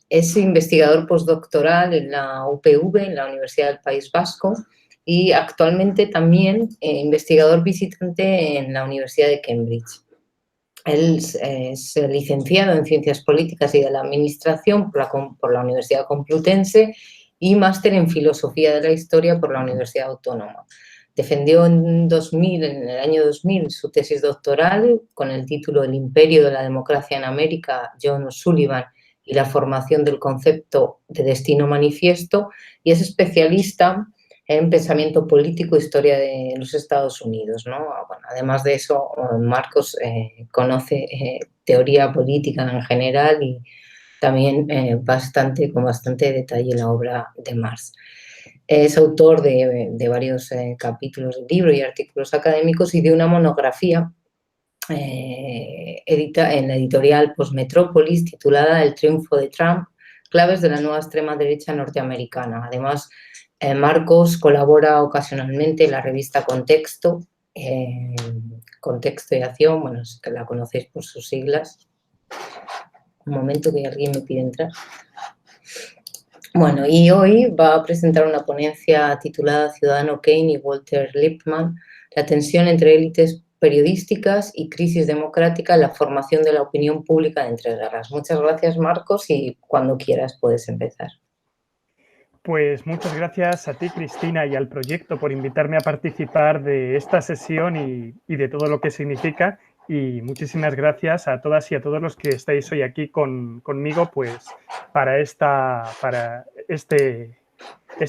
Es investigador postdoctoral en la UPV, en la Universidad del País Vasco, y actualmente también investigador visitante en la Universidad de Cambridge. Él es licenciado en Ciencias Políticas y de la Administración por la Universidad Complutense y máster en Filosofía de la Historia por la Universidad Autónoma. Defendió en el año 2000 su tesis doctoral con el título El imperio de la democracia en América, John O'Sullivan y la formación del concepto de destino manifiesto, y es especialista en pensamiento político e historia de los Estados Unidos, ¿no? Bueno, además de eso, Marcos conoce teoría política en general y también con bastante detalle la obra de Marx. Es autor de varios capítulos de libro y artículos académicos y de una monografía en la editorial Postmetrópolis titulada El triunfo de Trump, claves de la nueva extrema derecha norteamericana. Además, Marcos colabora ocasionalmente en la revista Contexto, Contexto y Acción, bueno, es que la conocéis por sus siglas. Un momento que alguien me pide entrar. Bueno, y hoy va a presentar una ponencia titulada Ciudadano Kane y Walter Lippmann, la tensión entre élites periodísticas y crisis democrática en la formación de la opinión pública de entre guerras. Muchas gracias, Marcos, y cuando quieras puedes empezar. Pues muchas gracias a ti, Cristina, y al proyecto por invitarme a participar de esta sesión y de todo lo que significa. Y muchísimas gracias a todas y a todos los que estáis hoy aquí conmigo, pues para este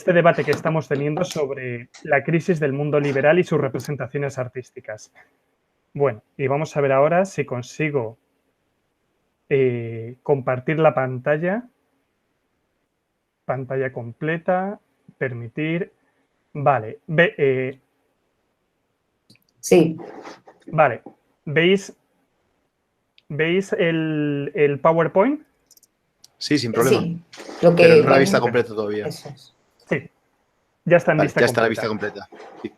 debate que estamos teniendo sobre la crisis del mundo liberal y sus representaciones artísticas. Bueno, y vamos a ver ahora si consigo compartir la pantalla. Pantalla completa, permitir. Vale, sí. Vale, ¿veis el PowerPoint? Sí, sin problema. Sí, pero no la vista completa todavía. Eso es. Sí, ya está en vista completa. Ya está la vista completa. Sí.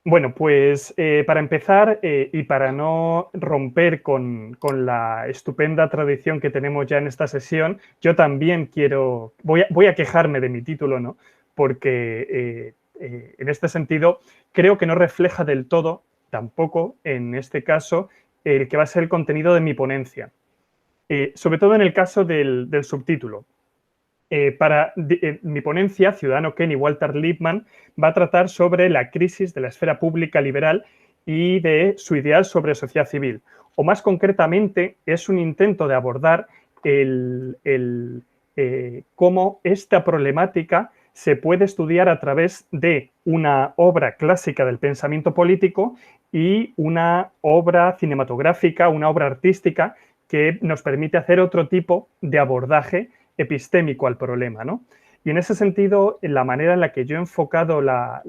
Bueno, pues para empezar y para no romper con la estupenda tradición que tenemos ya en esta sesión, yo también voy a quejarme de mi título, ¿no? Porque en este sentido creo que no refleja del todo, tampoco en este caso, el que va a ser el contenido de mi ponencia. Sobre todo en el caso del subtítulo. Mi ponencia, Ciudadano Kane y Walter Lippmann, va a tratar sobre la crisis de la esfera pública liberal y de su ideal sobre sociedad civil. O más concretamente, es un intento de abordar cómo esta problemática se puede estudiar a través de una obra clásica del pensamiento político y una obra cinematográfica, una obra artística que nos permite hacer otro tipo de abordaje epistémico al problema, ¿no? Y en ese sentido, la manera en la que yo he enfocado la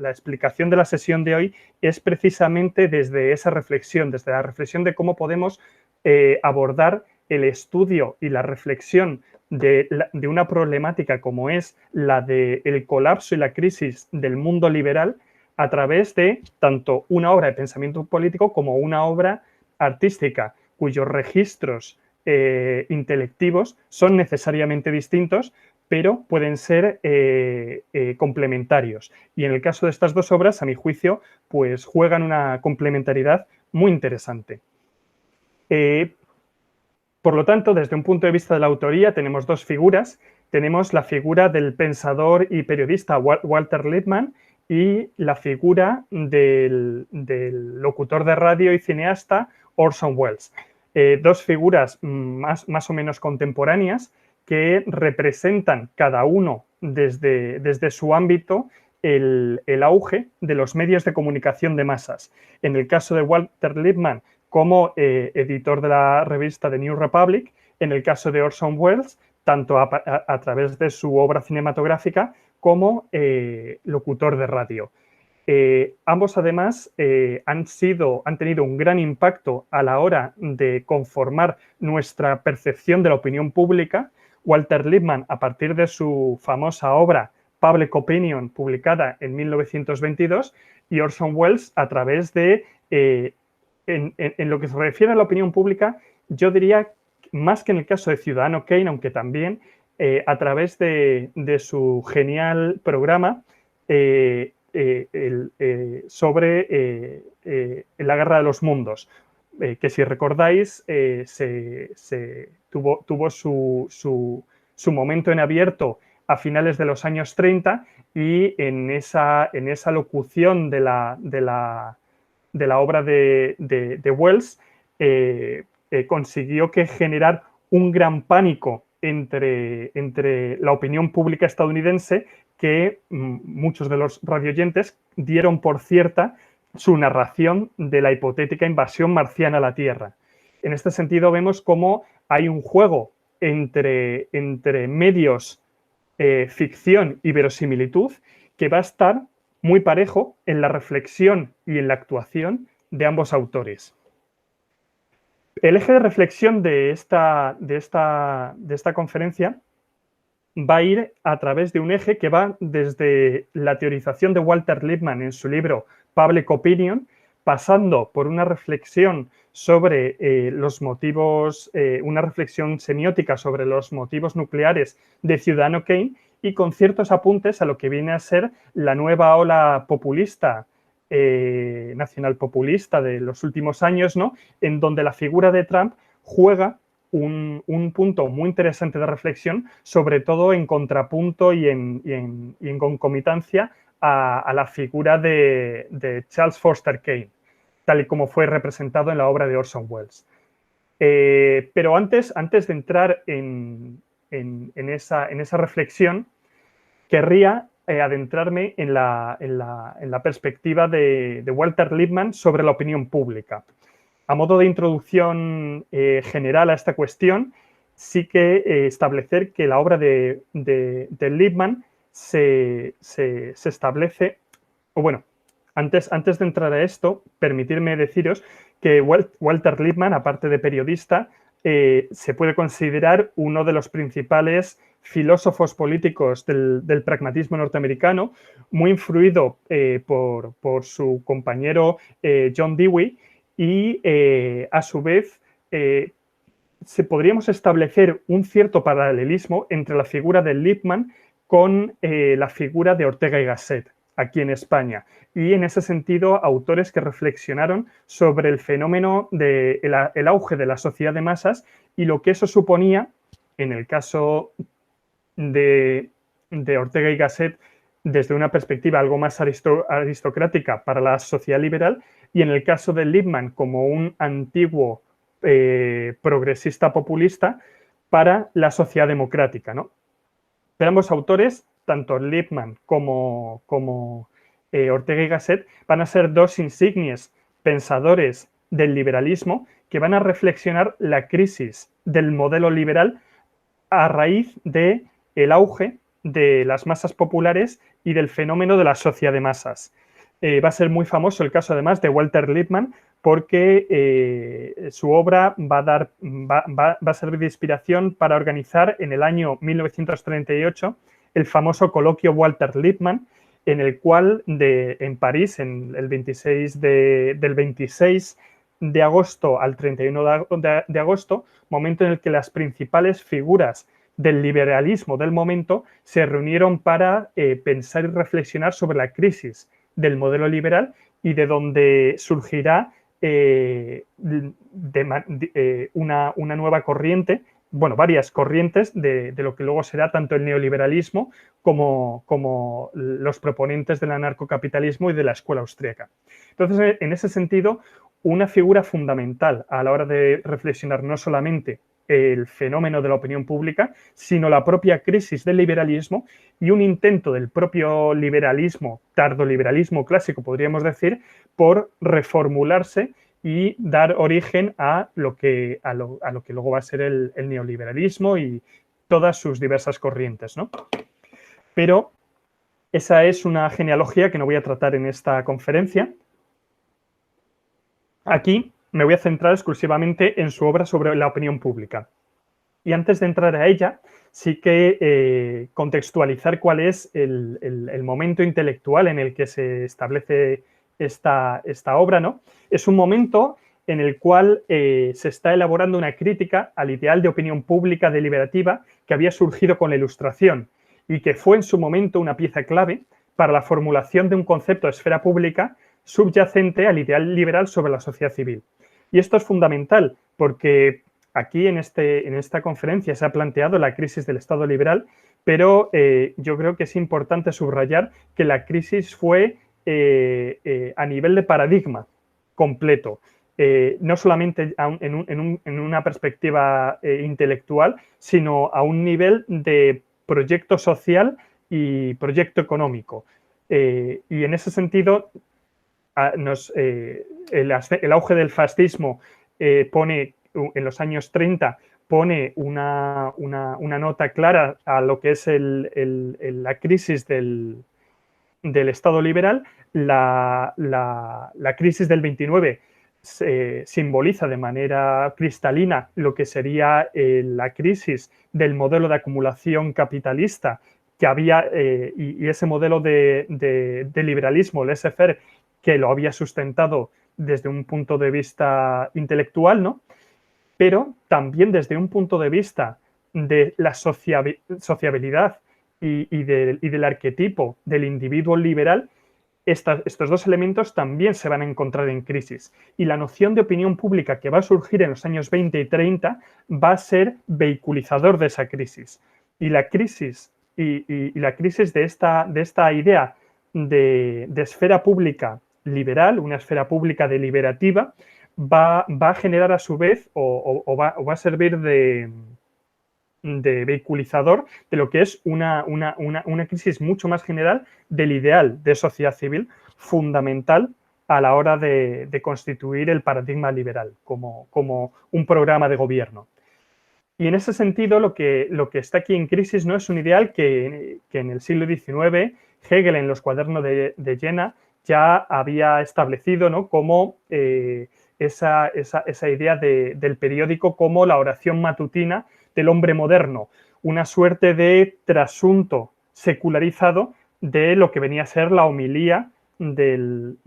explicación de la sesión de hoy es precisamente desde esa reflexión, desde la reflexión de cómo podemos abordar el estudio y la reflexión de una problemática como es la del colapso y la crisis del mundo liberal a través de tanto una obra de pensamiento político como una obra artística, cuyos registros intelectivos son necesariamente distintos, pero pueden ser complementarios. Y en el caso de estas dos obras, a mi juicio, pues juegan una complementariedad muy interesante. Por lo tanto, desde un punto de vista de la autoría, tenemos dos figuras. Tenemos la figura del pensador y periodista Walter Lippmann y la figura del locutor de radio y cineasta Orson Welles. Dos figuras más o menos contemporáneas que representan cada uno desde su ámbito el auge de los medios de comunicación de masas. En el caso de Walter Lippmann como editor de la revista The New Republic, en el caso de Orson Welles, tanto a través de su obra cinematográfica como locutor de radio. Ambos, además, han tenido un gran impacto a la hora de conformar nuestra percepción de la opinión pública. Walter Lippmann, a partir de su famosa obra Public Opinion, publicada en 1922, y Orson Welles a través de, en lo que se refiere a la opinión pública, yo diría más que en el caso de Ciudadano Kane, aunque también a través de su genial programa sobre la Guerra de los Mundos, que si recordáis tuvo su momento en abierto a finales de los años 30 y en esa locución de la obra de Wells consiguió generar un gran pánico entre la opinión pública estadounidense que muchos de los radioyentes dieron por cierta su narración de la hipotética invasión marciana a la Tierra. En este sentido vemos cómo hay un juego entre medios, ficción y verosimilitud que va a estar muy parejo en la reflexión y en la actuación de ambos autores. El eje de reflexión de esta conferencia va a ir a través de un eje que va desde la teorización de Walter Lippmann en su libro Public Opinion, pasando por una reflexión sobre los motivos, una reflexión semiótica sobre los motivos nucleares de Ciudadano Kane y con ciertos apuntes a lo que viene a ser la nueva ola populista, nacional populista de los últimos años, ¿no? En donde la figura de Trump juega un punto muy interesante de reflexión, sobre todo en contrapunto y en concomitancia a la figura de Charles Foster Kane, tal y como fue representado en la obra de Orson Welles. Pero antes de entrar en esa reflexión, querría adentrarme en la perspectiva de Walter Lippmann sobre la opinión pública. A modo de introducción general a esta cuestión, sí que establecer que la obra de Lippmann se establece, o bueno, antes de entrar a esto, permitirme deciros que Walter Lippmann, aparte de periodista, se puede considerar uno de los principales filósofos políticos del pragmatismo norteamericano, muy influido por su compañero John Dewey, y a su vez podríamos establecer un cierto paralelismo entre la figura de Lippmann con la figura de Ortega y Gasset aquí en España, y en ese sentido autores que reflexionaron sobre el fenómeno del auge de la sociedad de masas y lo que eso suponía en el caso de Ortega y Gasset desde una perspectiva algo más aristocrática para la sociedad liberal, y en el caso de Lippmann como un antiguo progresista populista para la sociedad democrática, ¿no? Pero ambos autores, tanto Lippmann como Ortega y Gasset, van a ser dos insignes pensadores del liberalismo que van a reflexionar la crisis del modelo liberal a raíz del auge de las masas populares y del fenómeno de la sociedad de masas. Va a ser muy famoso el caso, además, de Walter Lippmann, porque su obra va a servir de inspiración para organizar en el año 1938 el famoso coloquio Walter Lippmann, en el cual en París, del 26 de agosto al 31 de agosto, momento en el que las principales figuras del liberalismo del momento se reunieron para pensar y reflexionar sobre la crisis del modelo liberal y de donde surgirá una nueva corriente, bueno, varias corrientes de lo que luego será tanto el neoliberalismo como los proponentes del anarcocapitalismo y de la escuela austríaca. Entonces, en ese sentido, una figura fundamental a la hora de reflexionar no solamente el fenómeno de la opinión pública, sino la propia crisis del liberalismo y un intento del propio liberalismo, tardoliberalismo clásico, podríamos decir, por reformularse y dar origen a lo que luego va a ser el neoliberalismo y todas sus diversas corrientes, ¿no? Pero esa es una genealogía que no voy a tratar en esta conferencia. Aquí me voy a centrar exclusivamente en su obra sobre la opinión pública. Y antes de entrar a ella, sí que contextualizar cuál es el momento intelectual en el que se establece esta obra, ¿no? Es un momento en el cual se está elaborando una crítica al ideal de opinión pública deliberativa que había surgido con la Ilustración y que fue en su momento una pieza clave para la formulación de un concepto de esfera pública subyacente al ideal liberal sobre la sociedad civil. Y esto es fundamental porque aquí en esta conferencia se ha planteado la crisis del Estado liberal, pero yo creo que es importante subrayar que la crisis fue a nivel de paradigma completo, no solamente en una perspectiva intelectual, sino a un nivel de proyecto social y proyecto económico. Y en ese sentido, el auge del fascismo pone, en los años 30, pone una nota clara a lo que es la crisis del Estado liberal. La crisis del 29 simboliza de manera cristalina lo que sería la crisis del modelo de acumulación capitalista que había y ese modelo de liberalismo, laissez-faire, que lo había sustentado desde un punto de vista intelectual, ¿no? Pero también desde un punto de vista de la sociabilidad y del arquetipo del individuo liberal, estos dos elementos también se van a encontrar en crisis. Y la noción de opinión pública que va a surgir en los años 20 y 30 va a ser vehiculizador de esa crisis. Y la crisis, la crisis de esta idea de esfera pública liberal, una esfera pública deliberativa, va a generar a su vez o va a servir de vehiculizador de lo que es una crisis mucho más general del ideal de sociedad civil fundamental a la hora de constituir el paradigma liberal como un programa de gobierno. Y en ese sentido lo que está aquí en crisis no es un ideal que en el siglo XIX Hegel en los cuadernos de Jena ya había establecido, ¿no? Como esa idea del periódico como la oración matutina del hombre moderno, una suerte de trasunto secularizado de lo que venía a ser la homilía del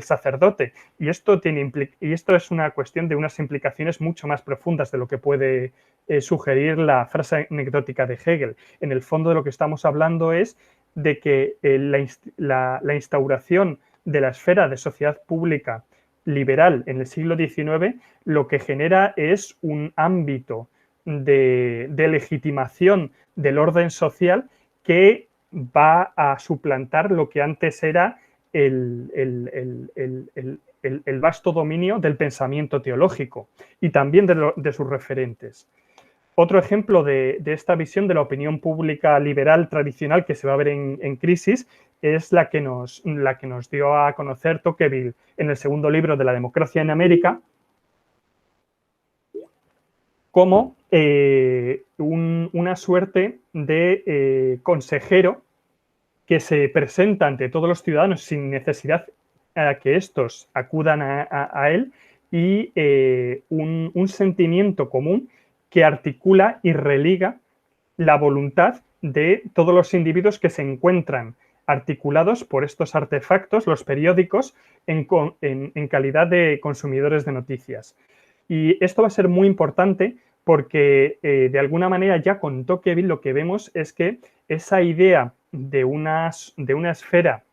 sacerdote. Y esto es una cuestión de unas implicaciones mucho más profundas de lo que puede sugerir la frase anecdótica de Hegel. En el fondo de lo que estamos hablando es de que la instauración de la esfera de sociedad pública liberal en el siglo XIX lo que genera es un ámbito de legitimación del orden social que va a suplantar lo que antes era el vasto dominio del pensamiento teológico y también de sus referentes. Otro ejemplo de esta visión de la opinión pública liberal tradicional que se va a ver en crisis es la que nos dio a conocer Tocqueville en el segundo libro de La democracia en América, como una suerte de consejero que se presenta ante todos los ciudadanos sin necesidad a que estos acudan a él y un sentimiento común que articula y religa la voluntad de todos los individuos que se encuentran articulados por estos artefactos, los periódicos, en calidad de consumidores de noticias. Y esto va a ser muy importante porque, de alguna manera, ya con Tocqueville lo que vemos es que esa idea de una esfera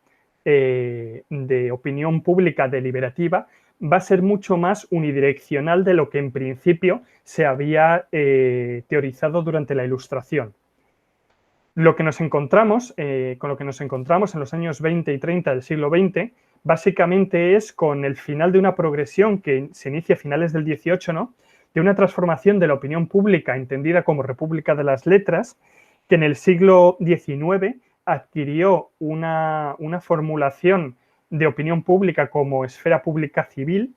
de opinión pública deliberativa va a ser mucho más unidireccional de lo que en principio se había teorizado durante la Ilustración. Con lo que nos encontramos en los años 20 y 30 del siglo XX, básicamente es con el final de una progresión que se inicia a finales del XVIII, ¿no? De una transformación de la opinión pública entendida como República de las Letras, que en el siglo XIX adquirió una formulación de opinión pública como esfera pública civil,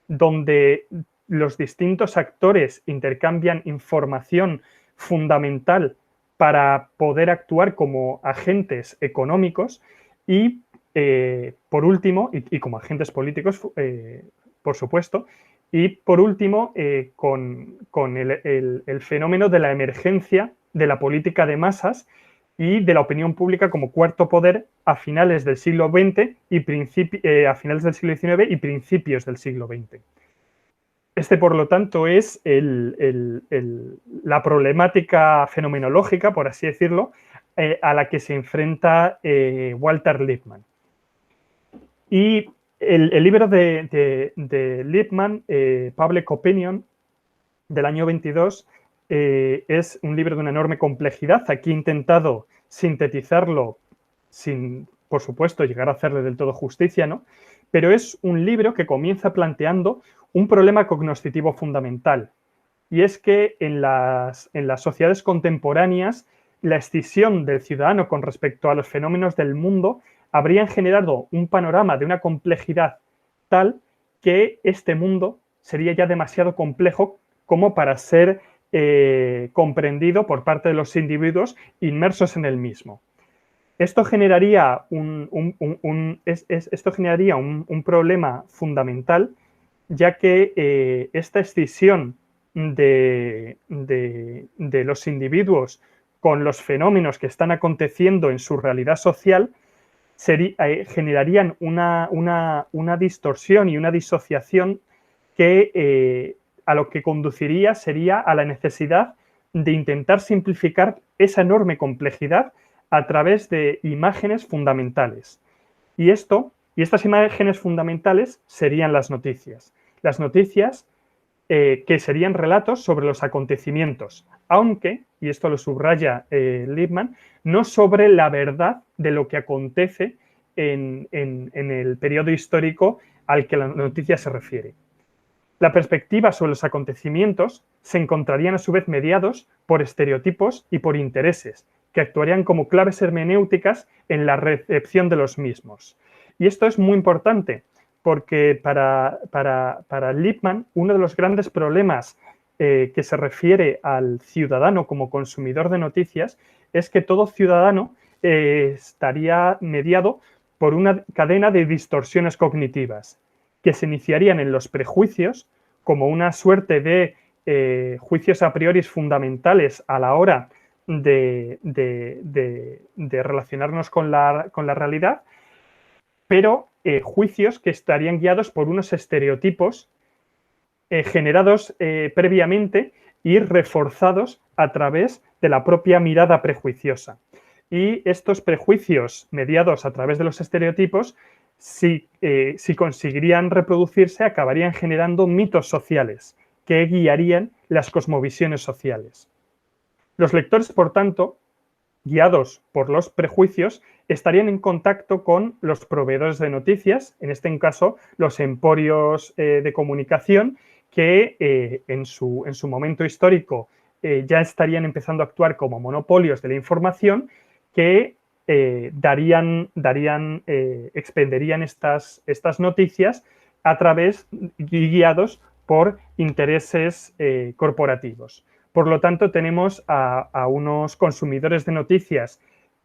donde los distintos actores intercambian información fundamental para poder actuar como agentes económicos y, por último, y como agentes políticos, por supuesto, y por último, con el fenómeno de la emergencia de la política de masas y de la opinión pública como cuarto poder a finales del siglo XX y a finales del siglo XIX y principios del siglo XX. Este, por lo tanto, es la problemática fenomenológica, por así decirlo, a la que se enfrenta Walter Lippmann. Y el libro de Lippmann, Public Opinion, del año 22, es un libro de una enorme complejidad. Aquí he intentado sintetizarlo sin, por supuesto, llegar a hacerle del todo justicia, ¿no? Pero es un libro que comienza planteando un problema cognoscitivo fundamental. Y es que en las sociedades contemporáneas la escisión del ciudadano con respecto a los fenómenos del mundo habrían generado un panorama de una complejidad tal que este mundo sería ya demasiado complejo como para ser comprendido por parte de los individuos inmersos en el mismo. Esto generaría un problema fundamental, ya que esta escisión de los individuos con los fenómenos que están aconteciendo en su realidad social generarían una distorsión y una disociación que a lo que conduciría sería a la necesidad de intentar simplificar esa enorme complejidad a través de imágenes fundamentales. Y estas imágenes fundamentales serían las noticias. Las noticias que serían relatos sobre los acontecimientos, aunque, y esto lo subraya Lippmann, no sobre la verdad de lo que acontece en el periodo histórico al que la noticia se refiere. La perspectiva sobre los acontecimientos se encontrarían a su vez mediados por estereotipos y por intereses, que actuarían como claves hermenéuticas en la recepción de los mismos. Y esto es muy importante, porque para Lippmann uno de los grandes problemas que se refiere al ciudadano como consumidor de noticias es que todo ciudadano estaría mediado por una cadena de distorsiones cognitivas que se iniciarían en los prejuicios como una suerte de juicios a priori fundamentales a la hora de relacionarnos con la realidad, pero juicios que estarían guiados por unos estereotipos generados previamente y reforzados a través de la propia mirada prejuiciosa. Y estos prejuicios mediados a través de los estereotipos, si conseguirían reproducirse, acabarían generando mitos sociales que guiarían las cosmovisiones sociales. Los lectores, por tanto, guiados por los prejuicios, estarían en contacto con los proveedores de noticias, en este caso los emporios de comunicación, que en su momento histórico ya estarían empezando a actuar como monopolios de la información, que expenderían estas noticias a través, guiados por intereses corporativos. Por lo tanto, tenemos a unos consumidores de noticias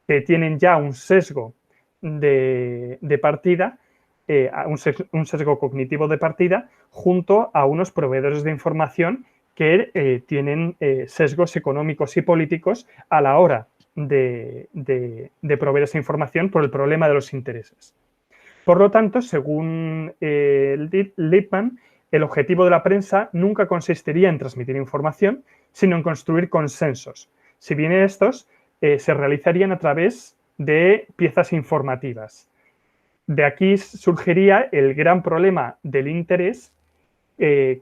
que tienen ya un sesgo de partida, un sesgo cognitivo de partida, junto a unos proveedores de información que tienen sesgos económicos y políticos a la hora de proveer esa información por el problema de los intereses. Por lo tanto, según Lippmann, el objetivo de la prensa nunca consistiría en transmitir información, sino en construir consensos, si bien estos se realizarían a través de piezas informativas. De aquí surgiría el gran problema del interés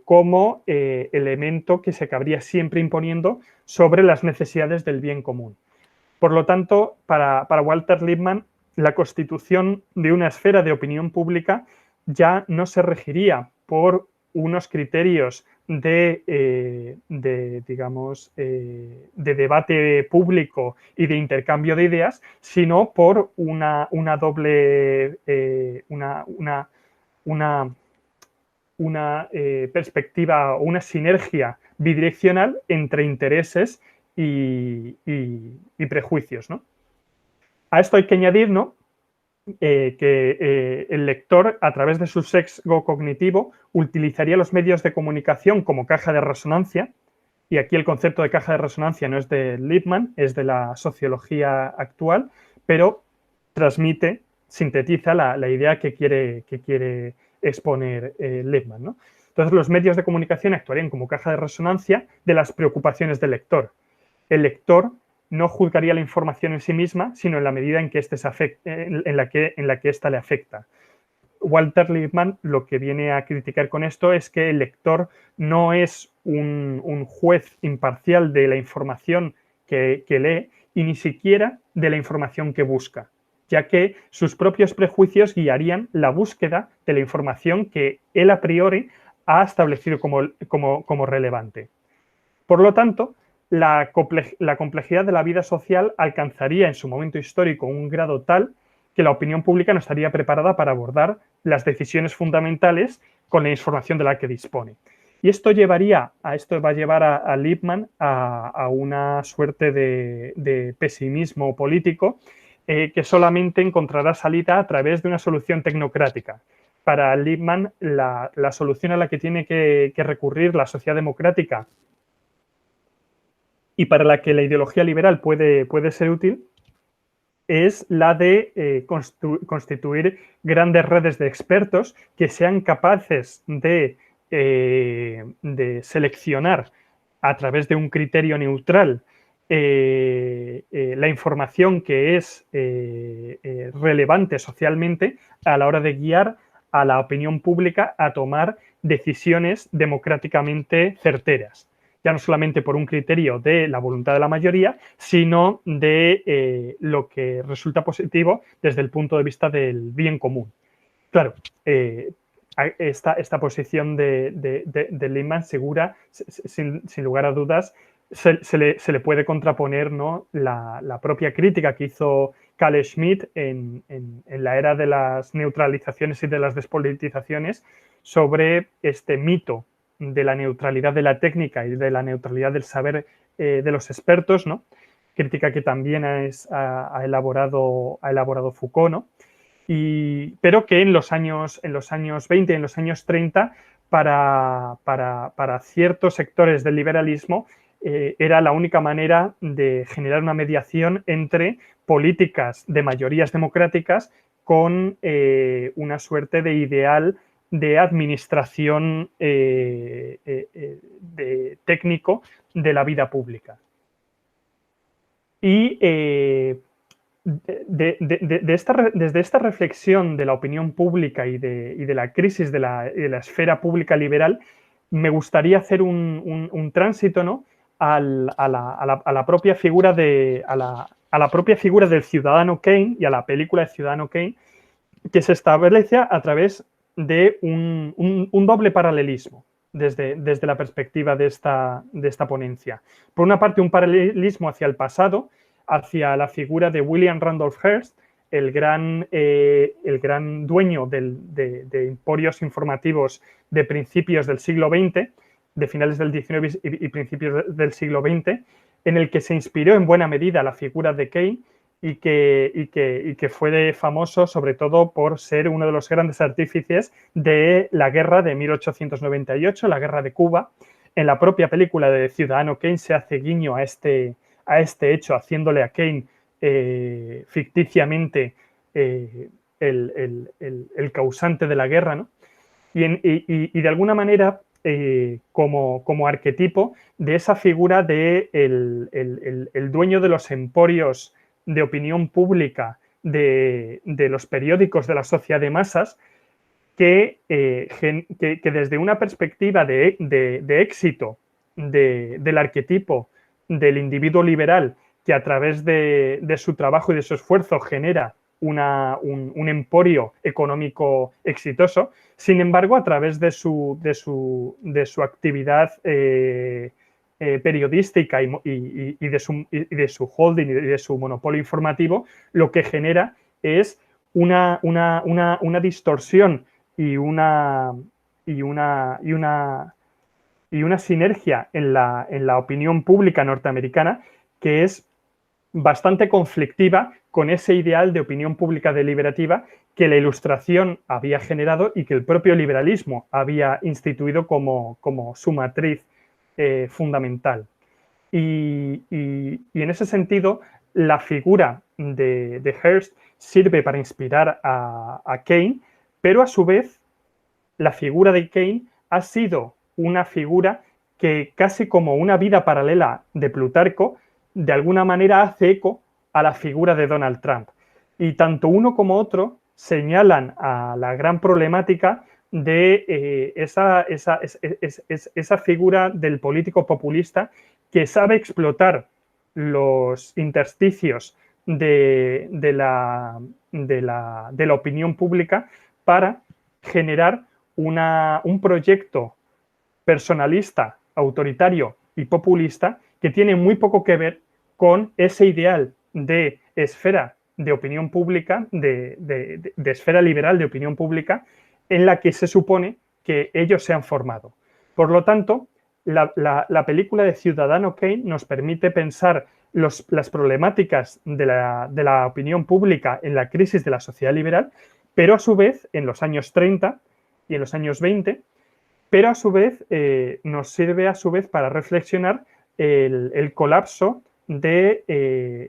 como elemento que se acabaría siempre imponiendo sobre las necesidades del bien común. Por lo tanto, para Walter Lippmann, la constitución de una esfera de opinión pública ya no se regiría por unos criterios de debate público y de intercambio de ideas, sino por una perspectiva o una sinergia bidireccional entre intereses y prejuicios, ¿no? A esto hay que añadir, ¿no?, que el lector, a través de su sesgo cognitivo, utilizaría los medios de comunicación como caja de resonancia, y aquí el concepto de caja de resonancia no es de Lippmann, es de la sociología actual, pero sintetiza la idea que quiere exponer Lippmann, ¿no? Entonces, los medios de comunicación actuarían como caja de resonancia de las preocupaciones del lector. El lector no juzgaría la información en sí misma, sino en la medida en que en la que ésta le afecta. Walter Lippmann lo que viene a criticar con esto es que el lector no es un juez imparcial de la información que lee y ni siquiera de la información que busca, ya que sus propios prejuicios guiarían la búsqueda de la información que él a priori ha establecido como relevante. Por lo tanto, la complejidad de la vida social alcanzaría en su momento histórico un grado tal que la opinión pública no estaría preparada para abordar las decisiones fundamentales con la información de la que dispone. Y esto va a llevar a Lippmann a una suerte de pesimismo político que solamente encontrará salida a través de una solución tecnocrática. Para Lippmann, la solución a la que tiene que recurrir la sociedad democrática y para la que la ideología liberal puede ser útil es la de constituir grandes redes de expertos que sean capaces de seleccionar a través de un criterio neutral la información que es relevante socialmente a la hora de guiar a la opinión pública a tomar decisiones democráticamente certeras. Ya no solamente por un criterio de la voluntad de la mayoría, sino de lo que resulta positivo desde el punto de vista del bien común. Claro, esta posición de Lippmann segura, sin lugar a dudas, se le puede contraponer, ¿no?, la propia crítica que hizo Carl Schmitt en la era de las neutralizaciones y de las despolitizaciones sobre este mito de la neutralidad de la técnica y de la neutralidad del saber de los expertos, ¿no? Crítica que también ha elaborado Foucault, ¿no? Pero que en los años 20 y en los años 30 para ciertos sectores del liberalismo era la única manera de generar una mediación entre políticas de mayorías democráticas con una suerte de ideal de administración técnico de la vida pública. Y desde esta reflexión de la opinión pública y de la crisis de la esfera pública liberal, me gustaría hacer un tránsito, ¿no?, a la propia figura a la propia figura del ciudadano Kane y a la película de Ciudadano Kane, que se establece a través de un doble paralelismo desde la perspectiva de esta ponencia. Por una parte, un paralelismo hacia el pasado, hacia la figura de William Randolph Hearst, el gran dueño de emporios informativos de principios del siglo XX, de finales del XIX y principios del siglo XX, en el que se inspiró en buena medida la figura de Kane y que fue famoso sobre todo por ser uno de los grandes artífices de la guerra de 1898, la guerra de Cuba. En la propia película de Ciudadano Kane se hace guiño a este hecho, haciéndole a Kane ficticiamente el causante de la guerra, ¿no? Y de alguna manera, como arquetipo de esa figura de el dueño de los emporios de opinión pública de los periódicos de la sociedad de masas, que desde una perspectiva de éxito del arquetipo del individuo liberal, que a través de su trabajo y de su esfuerzo genera un emporio económico exitoso, sin embargo, a través de su actividad periodística y de su holding y de su monopolio informativo, lo que genera es una distorsión y una sinergia en la opinión pública norteamericana que es bastante conflictiva con ese ideal de opinión pública deliberativa que la Ilustración había generado y que el propio liberalismo había instituido como su matriz fundamental. Y en ese sentido, la figura de Hearst sirve para inspirar a Kane, pero a su vez la figura de Kane ha sido una figura que casi como una vida paralela de Plutarco, de alguna manera hace eco a la figura de Donald Trump. Y tanto uno como otro señalan a la gran problemática de esa figura del político populista que sabe explotar los intersticios de la opinión pública para generar un proyecto personalista, autoritario y populista que tiene muy poco que ver con ese ideal de esfera de opinión pública, de esfera liberal de opinión pública, en la que se supone que ellos se han formado. Por lo tanto, la película de Ciudadano Kane nos permite pensar las problemáticas de la opinión pública en la crisis de la sociedad liberal, pero a su vez, en los años 30 y en los años 20, pero a su vez nos sirve a su vez para reflexionar el colapso del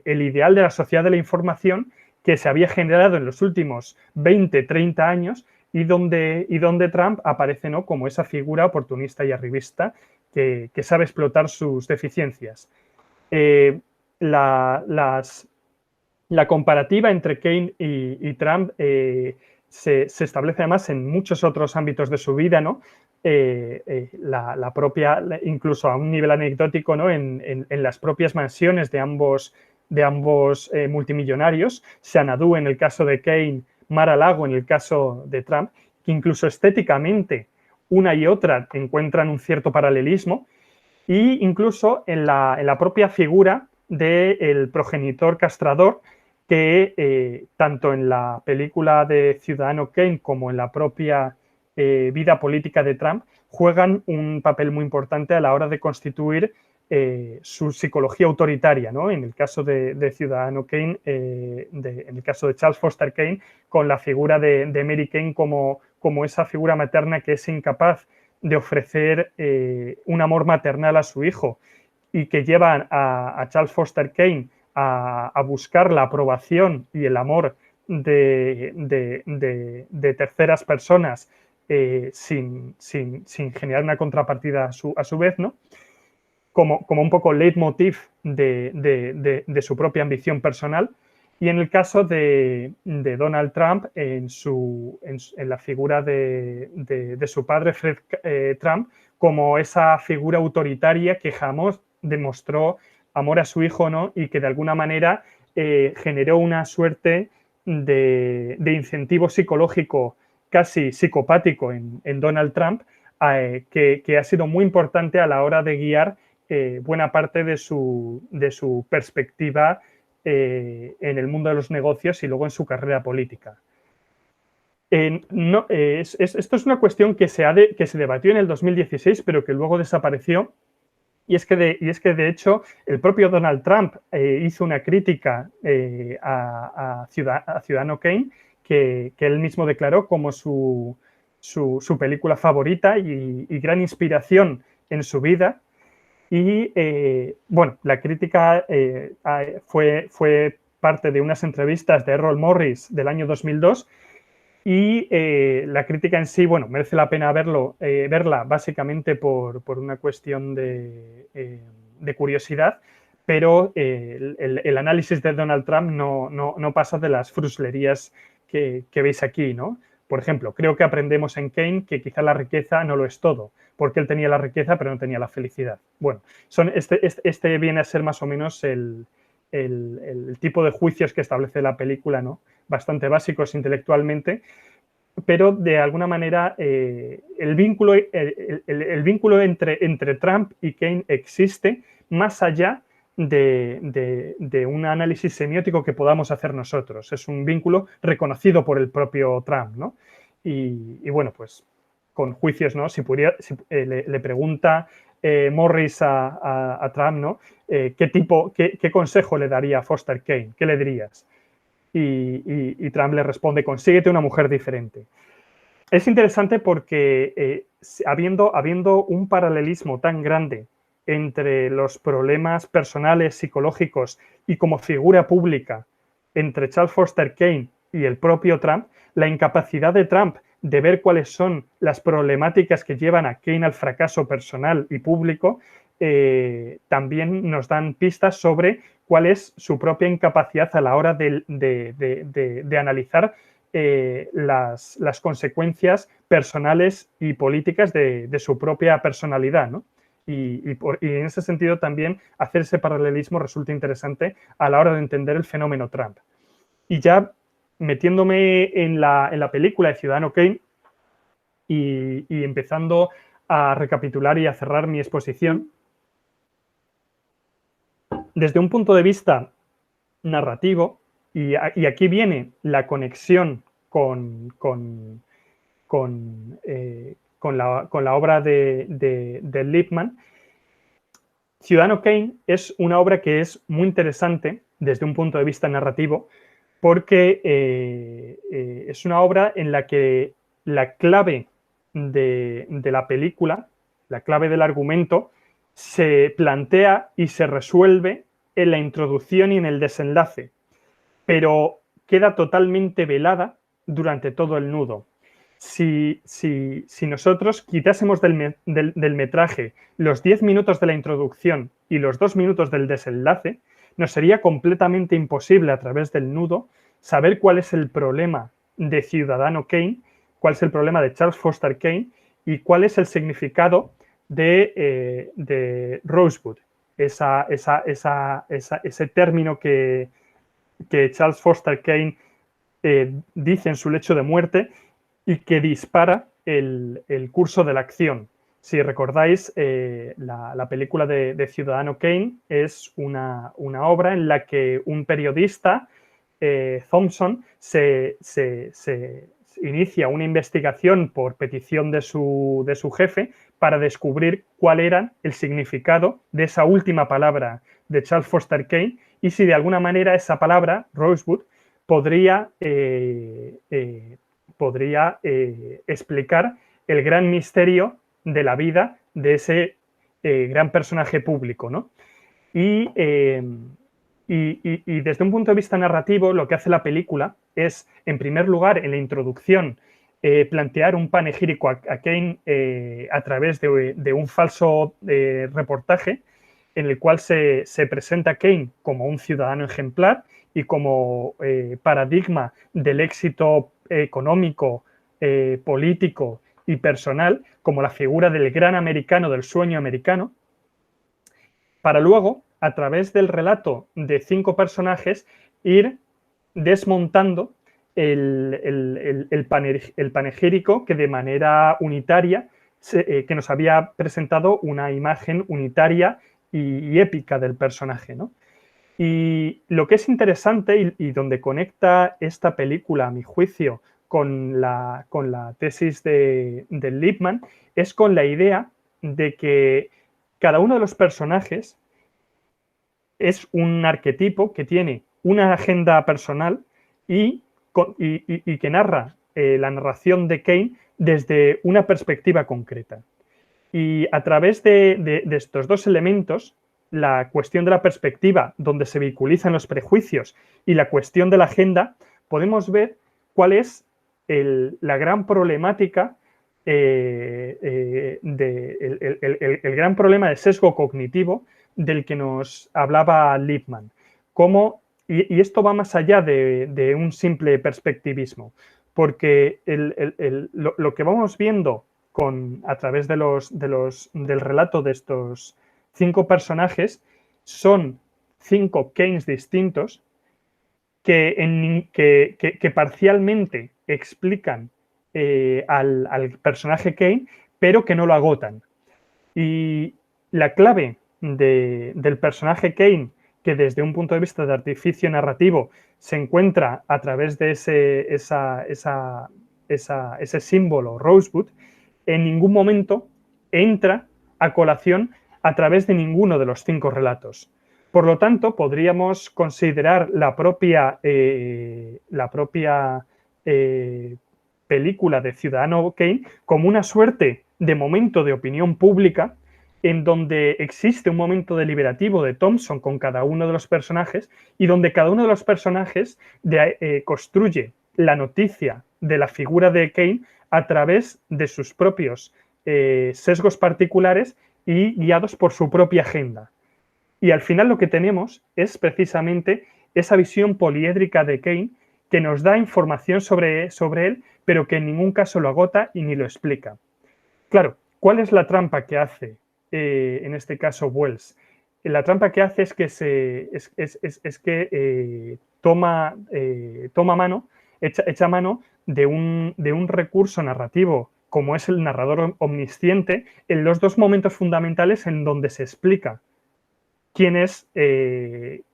ideal de la sociedad de la información que se había generado en los últimos 20, 30 años y donde Trump aparece, ¿no?, como esa figura oportunista y arribista que sabe explotar sus deficiencias. La comparativa entre Kane y Trump se establece además en muchos otros ámbitos de su vida, ¿no? La propia, incluso a un nivel anecdótico, ¿no?, en las propias mansiones de ambos multimillonarios, Xanadu en el caso de Kane, Mar-a-Lago en el caso de Trump, que incluso estéticamente una y otra encuentran un cierto paralelismo, e incluso en la propia figura del progenitor castrador, que tanto en la película de Ciudadano Kane como en la propia vida política de Trump juegan un papel muy importante a la hora de constituir su psicología autoritaria, ¿no? En el caso de Ciudadano Kane, en el caso de Charles Foster Kane, con la figura de Mary Kane como esa figura materna que es incapaz de ofrecer un amor maternal a su hijo y que llevan a Charles Foster Kane a buscar la aprobación y el amor de terceras personas sin generar una contrapartida a su vez, ¿no? Como un poco leitmotiv de su propia ambición personal. Y en el caso de Donald Trump, en la figura de su padre, Fred Trump, como esa figura autoritaria que jamás demostró amor a su hijo, ¿no? Y que de alguna manera generó una suerte de incentivo psicológico casi psicopático en Donald Trump, que ha sido muy importante a la hora de guiar buena parte de su perspectiva en el mundo de los negocios y luego en su carrera política. Esto es una cuestión que se debatió en el 2016, pero que luego desapareció. Y es que de hecho el propio Donald Trump hizo una crítica a Ciudadano Kane que él mismo declaró como su película favorita y gran inspiración en su vida. Y bueno, la crítica fue parte de unas entrevistas de Errol Morris del año 2002 y la crítica en sí, bueno, merece la pena verla básicamente por una cuestión de curiosidad, pero el análisis de Donald Trump no pasa de las fruslerías que veis aquí, ¿no? Por ejemplo, creo que aprendemos en Kane que quizá la riqueza no lo es todo, porque él tenía la riqueza pero no tenía la felicidad. Bueno, este viene a ser más o menos el tipo de juicios que establece la película, ¿no? Bastante básicos intelectualmente, pero de alguna manera el vínculo entre Trump y Kane existe más allá de un análisis semiótico que podamos hacer nosotros. Es un vínculo reconocido por el propio Trump, ¿no? Y bueno, pues con juicios, ¿no? Si le pregunta Morris a Trump, ¿no? ¿Qué consejo le daría a Foster Kane? ¿Qué le dirías? Y Trump le responde: consíguete una mujer diferente. Es interesante porque habiendo un paralelismo tan grande entre los problemas personales, psicológicos y como figura pública entre Charles Foster Kane y el propio Trump, la incapacidad de Trump de ver cuáles son las problemáticas que llevan a Kane al fracaso personal y público, también nos dan pistas sobre cuál es su propia incapacidad a la hora de analizar las consecuencias personales y políticas de su propia personalidad, ¿no? Y en ese sentido también hacer ese paralelismo resulta interesante a la hora de entender el fenómeno Trump. Y ya metiéndome en la película de Ciudadano Kane y empezando a recapitular y a cerrar mi exposición, desde un punto de vista narrativo, y aquí viene la conexión con la obra de Lippmann, Ciudadano Kane es una obra que es muy interesante desde un punto de vista narrativo porque es una obra en la que la clave de la película, la clave del argumento, se plantea y se resuelve en la introducción y en el desenlace, pero queda totalmente velada durante todo el nudo. Si nosotros quitásemos del metraje los 10 minutos de la introducción y los 2 minutos del desenlace, nos sería completamente imposible a través del nudo saber cuál es el problema de Ciudadano Kane, cuál es el problema de Charles Foster Kane y cuál es el significado de Rosebud, ese término que Charles Foster Kane dice en su lecho de muerte y que dispara el curso de la acción. Si recordáis, la película de Ciudadano Kane es una obra en la que un periodista, Thompson, se inicia una investigación por petición de su jefe para descubrir cuál era el significado de esa última palabra de Charles Foster Kane y si de alguna manera esa palabra, Rosebud, podría explicar el gran misterio de la vida de ese gran personaje público, ¿no? Y desde un punto de vista narrativo, lo que hace la película es, en primer lugar, en la introducción, plantear un panegírico a Kane a través de un falso reportaje en el cual se presenta a Kane como un ciudadano ejemplar y como paradigma del éxito económico, político y personal, como la figura del gran americano, del sueño americano, para luego, a través del relato de 5 personajes, ir desmontando el panegírico que de manera unitaria que nos había presentado una imagen unitaria y épica del personaje, ¿no? Y lo que es interesante y donde conecta esta película, a mi juicio, con la tesis de Lippmann, es con la idea de que cada uno de los personajes es un arquetipo que tiene una agenda personal y que narra la narración de Kane desde una perspectiva concreta. Y a través de estos dos elementos, la cuestión de la perspectiva, donde se vehiculizan los prejuicios, y la cuestión de la agenda, podemos ver cuál es la gran problemática, el gran problema de sesgo cognitivo del que nos hablaba Lippmann. Y esto va más allá de un simple perspectivismo, porque lo que vamos viendo a través del relato de estos 5 personajes son 5 Kanes distintos que parcialmente explican al personaje Kane, pero que no lo agotan. Y la clave del personaje Kane, que desde un punto de vista de artificio narrativo se encuentra a través de ese símbolo Rosebud, en ningún momento entra a colación a través de ninguno de los 5 relatos. Por lo tanto, podríamos considerar la propia película de Ciudadano Kane como una suerte de momento de opinión pública en donde existe un momento deliberativo de Thompson con cada uno de los personajes y donde cada uno de los personajes construye la noticia de la figura de Kane a través de sus propios sesgos particulares y guiados por su propia agenda. Y al final lo que tenemos es precisamente esa visión poliédrica de Keynes que nos da información sobre él, pero que en ningún caso lo agota y ni lo explica. Claro, ¿cuál es la trampa que hace en este caso Wells? La trampa que hace es que echa mano de un recurso narrativo como es el narrador omnisciente en los dos momentos fundamentales en donde se explica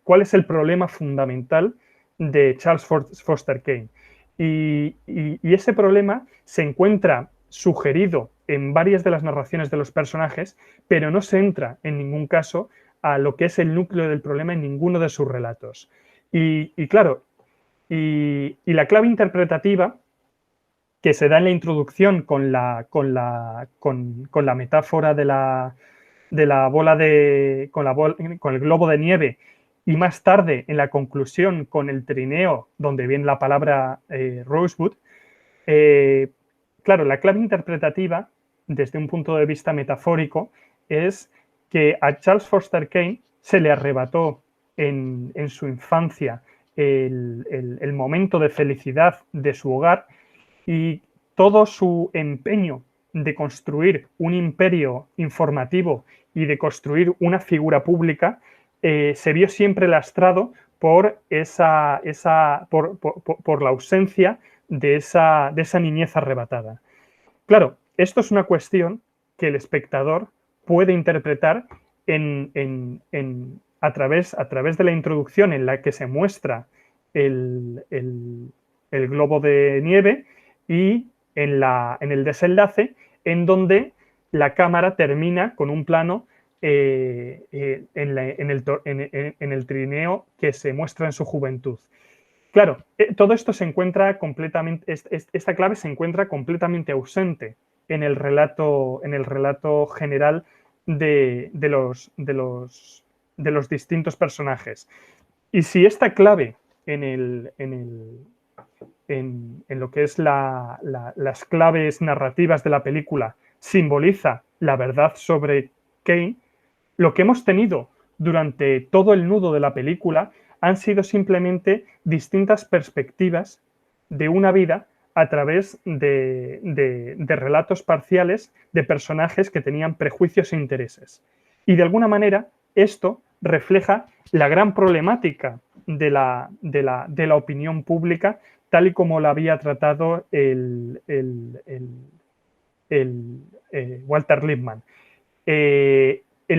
cuál es el problema fundamental de Charles Foster Kane. Y ese problema se encuentra sugerido en varias de las narraciones de los personajes, pero no se entra en ningún caso a lo que es el núcleo del problema en ninguno de sus relatos. Y la clave interpretativa que se da en la introducción con la metáfora de la bola con el globo de nieve, y más tarde en la conclusión con el trineo, donde viene la palabra Rosewood, claro, la clave interpretativa, desde un punto de vista metafórico, es que a Charles Foster Kane se le arrebató en su infancia el momento de felicidad de su hogar, y todo su empeño de construir un imperio informativo y de construir una figura pública se vio siempre lastrado por la ausencia de esa niñez arrebatada. Claro, esto es una cuestión que el espectador puede interpretar a través de la introducción en la que se muestra el globo de nieve, y en el desenlace, en donde la cámara termina con un plano en el trineo que se muestra en su juventud. Claro, todo esto se encuentra completamente, esta clave se encuentra completamente ausente en el relato general de los distintos personajes. Y si esta clave en lo que es las claves narrativas de la película simboliza la verdad sobre Kane, lo que hemos tenido durante todo el nudo de la película han sido simplemente distintas perspectivas de una vida a través de relatos parciales de personajes que tenían prejuicios e intereses. Y de alguna manera esto refleja la gran problemática de la opinión pública, tal y como la había tratado Walter Lippmann.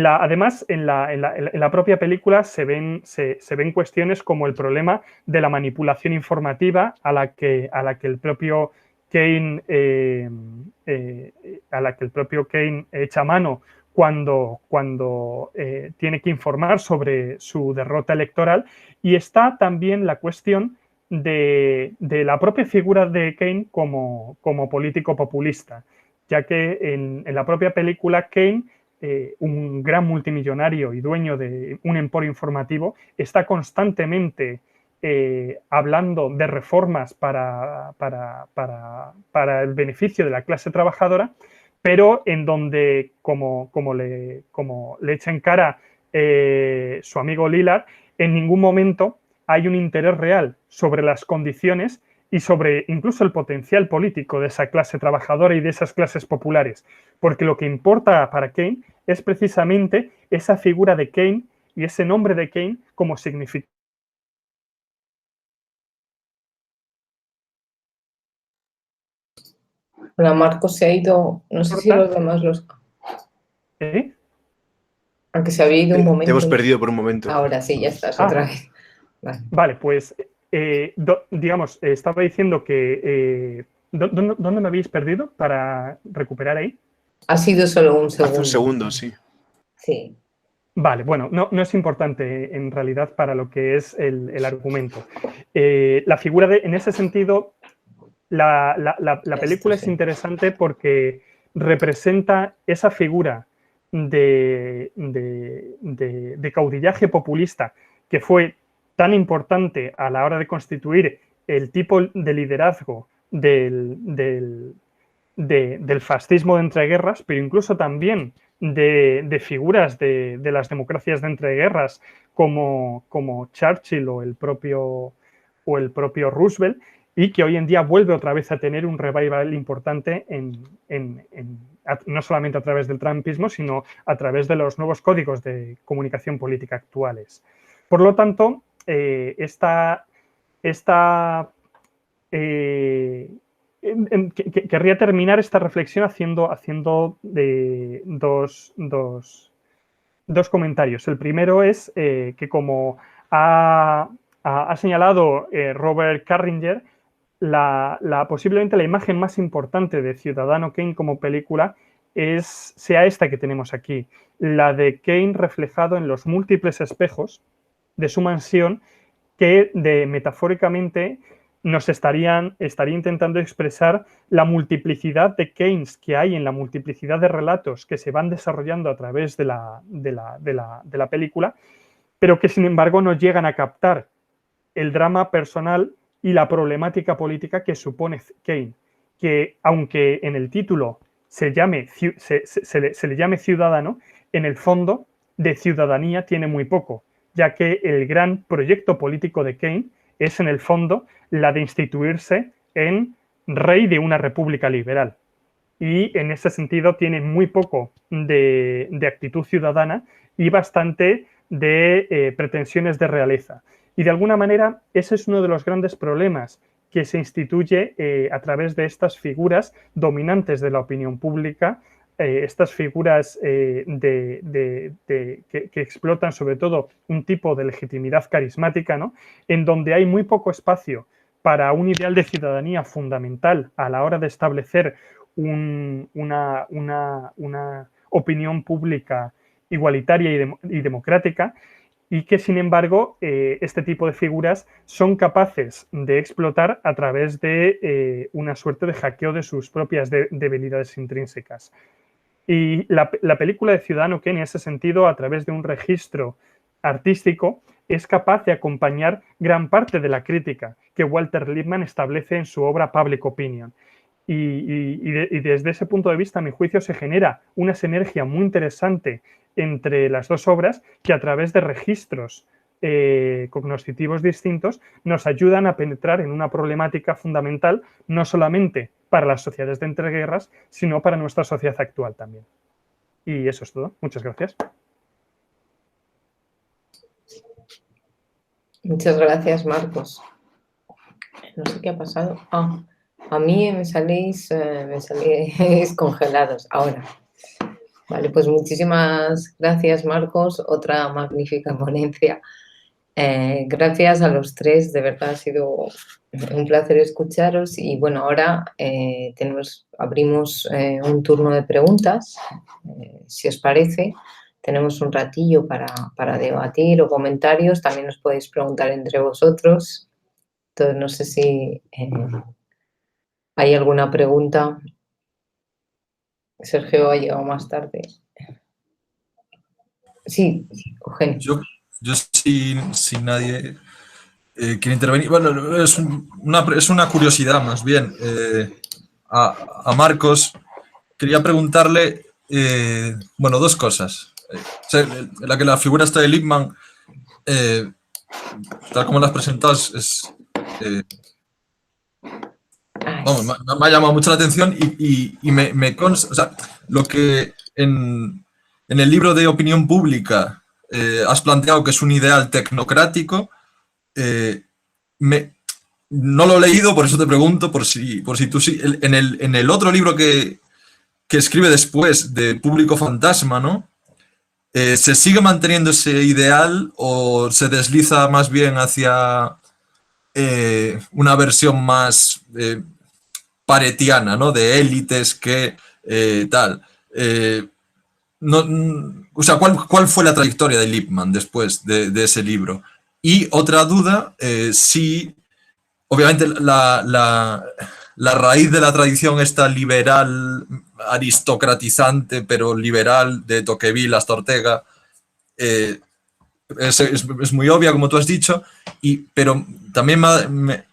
Además, en la propia película se ven cuestiones como el problema de la manipulación informativa a la que el propio Kane echa mano cuando tiene que informar sobre su derrota electoral, y está también la cuestión de la propia figura de Kane como político populista, ya que en la propia película Kane, un gran multimillonario y dueño de un emporio informativo, está constantemente hablando de reformas para el beneficio de la clase trabajadora, pero en donde, como le echa en cara su amigo Lillard, en ningún momento hay un interés real sobre las condiciones y sobre incluso el potencial político de esa clase trabajadora y de esas clases populares, porque lo que importa para Kane es precisamente esa figura de Kane y ese nombre de Kane como significado. Hola, Marcos se ha ido, no sé si los demás los... Aunque se había ido un momento. Te hemos perdido por un momento. Ahora sí, ya estás otra vez. Vale, pues, digamos, estaba diciendo que... ¿Dónde me habéis perdido para recuperar ahí? Ha sido solo un segundo. Hace un segundo, sí. Sí. Vale, bueno, no es importante en realidad para lo que es el argumento. La figura en ese sentido, la película es interesante porque representa esa figura de caudillaje populista que fue tan importante a la hora de constituir el tipo de liderazgo del del fascismo de entreguerras, pero incluso también de figuras de las democracias de entreguerras como Churchill o el propio Roosevelt, y que hoy en día vuelve otra vez a tener un revival importante no solamente a través del trumpismo, sino a través de los nuevos códigos de comunicación política actuales. Por lo tanto, querría terminar esta reflexión haciendo dos comentarios. El primero es que, como ha señalado Robert Carringer, posiblemente la imagen más importante de Ciudadano Kane como película sea esta que tenemos aquí, la de Kane reflejado en los múltiples espejos de su mansión que metafóricamente nos estaría intentando expresar la multiplicidad de Keynes que hay en la multiplicidad de relatos que se van desarrollando a través de la película, pero que sin embargo no llegan a captar el drama personal y la problemática política que supone Kane, que aunque en el título se le llame ciudadano, en el fondo de ciudadanía tiene muy poco, ya que el gran proyecto político de Kane es en el fondo la de instituirse en rey de una república liberal. Y en ese sentido tiene muy poco de actitud ciudadana y bastante de pretensiones de realeza. Y de alguna manera ese es uno de los grandes problemas que se instituye a través de estas figuras dominantes de la opinión pública, estas figuras que explotan sobre todo un tipo de legitimidad carismática, ¿no?, en donde hay muy poco espacio para un ideal de ciudadanía fundamental a la hora de establecer una opinión pública igualitaria y democrática, y que, sin embargo, este tipo de figuras son capaces de explotar a través de una suerte de hackeo de sus propias debilidades intrínsecas. Y la película de Ciudadano Kane, en ese sentido, a través de un registro artístico, es capaz de acompañar gran parte de la crítica que Walter Lippmann establece en su obra Public Opinion. Y desde ese punto de vista, a mi juicio, se genera una sinergia muy interesante entre las dos obras que, a través de registros cognoscitivos distintos, nos ayudan a penetrar en una problemática fundamental, no solamente para las sociedades de entreguerras, sino para nuestra sociedad actual también. Y eso es todo. Muchas gracias. Muchas gracias, Marcos. No sé qué ha pasado. A mí me salís congelados ahora. Vale, pues muchísimas gracias, Marcos. Otra magnífica ponencia. Gracias a los tres, de verdad ha sido un placer escucharos. Y bueno, ahora abrimos un turno de preguntas, si os parece. Tenemos un ratillo para debatir o comentarios. También os podéis preguntar entre vosotros. Entonces, no sé si hay alguna pregunta. Sergio ha llegado más tarde. Sí, Eugenio. Yo si nadie quiere intervenir. Bueno, es una curiosidad más bien. A Marcos quería preguntarle, bueno, dos cosas. La figura esta de Lippmann, tal como la has presentado, vamos, me ha llamado mucho la atención y me consta, o sea, lo que en el libro de opinión pública has planteado que es un ideal tecnocrático, no lo he leído, por eso te pregunto, por si tú sí. En el otro libro que escribe después, de Público Fantasma, ¿no? ¿Se sigue manteniendo ese ideal o se desliza más bien hacia una versión más paretiana, ¿no?, de élites que tal? O sea, ¿cuál fue la trayectoria de Lippmann después de ese libro? Y otra duda, si obviamente la raíz de la tradición esta liberal, aristocratizante, pero liberal, de Tocqueville hasta Ortega, es muy obvia, como tú has dicho, pero también me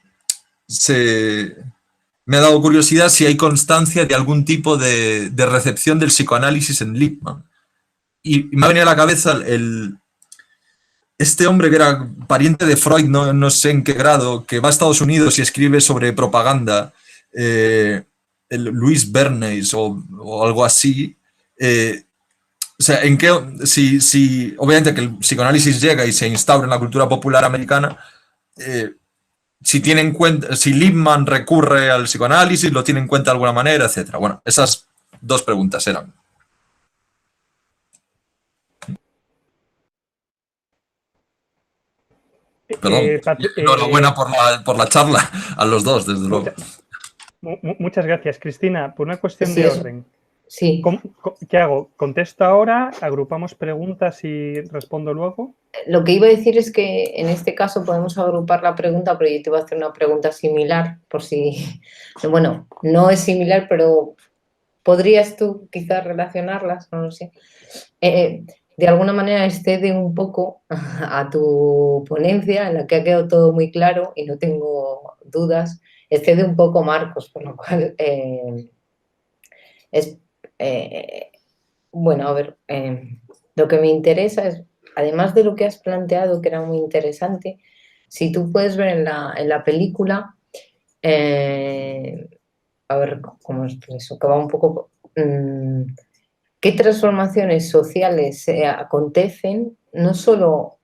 me ha dado curiosidad si hay constancia de algún tipo de recepción del psicoanálisis en Lippmann. Y me ha venido a la cabeza este hombre que era pariente de Freud, no sé en qué grado, que va a Estados Unidos y escribe sobre propaganda, Luis Bernays o algo así. O sea, si obviamente que el psicoanálisis llega y se instaura en la cultura popular americana, si tiene en cuenta, si Lippmann recurre al psicoanálisis, lo tiene en cuenta de alguna manera, etcétera. Bueno, esas dos preguntas eran. Perdón, enhorabuena por la charla a los dos, desde luego. Muchas gracias, Cristina. Por una cuestión de orden. Sí. ¿Qué hago? ¿Contesto ahora? ¿Agrupamos preguntas y respondo luego? Lo que iba a decir es que en este caso podemos agrupar la pregunta, pero yo te iba a hacer una pregunta similar, por si... Bueno, no es similar, pero podrías tú quizás relacionarlas, no lo sé. De alguna manera excede un poco a tu ponencia, en la que ha quedado todo muy claro y no tengo dudas. Excede un poco Marcos, por lo cual bueno, a ver, lo que me interesa es, además de lo que has planteado, que era muy interesante, si tú puedes ver en la película, a ver cómo es eso, que va un poco... ¿qué transformaciones sociales acontecen, no solo,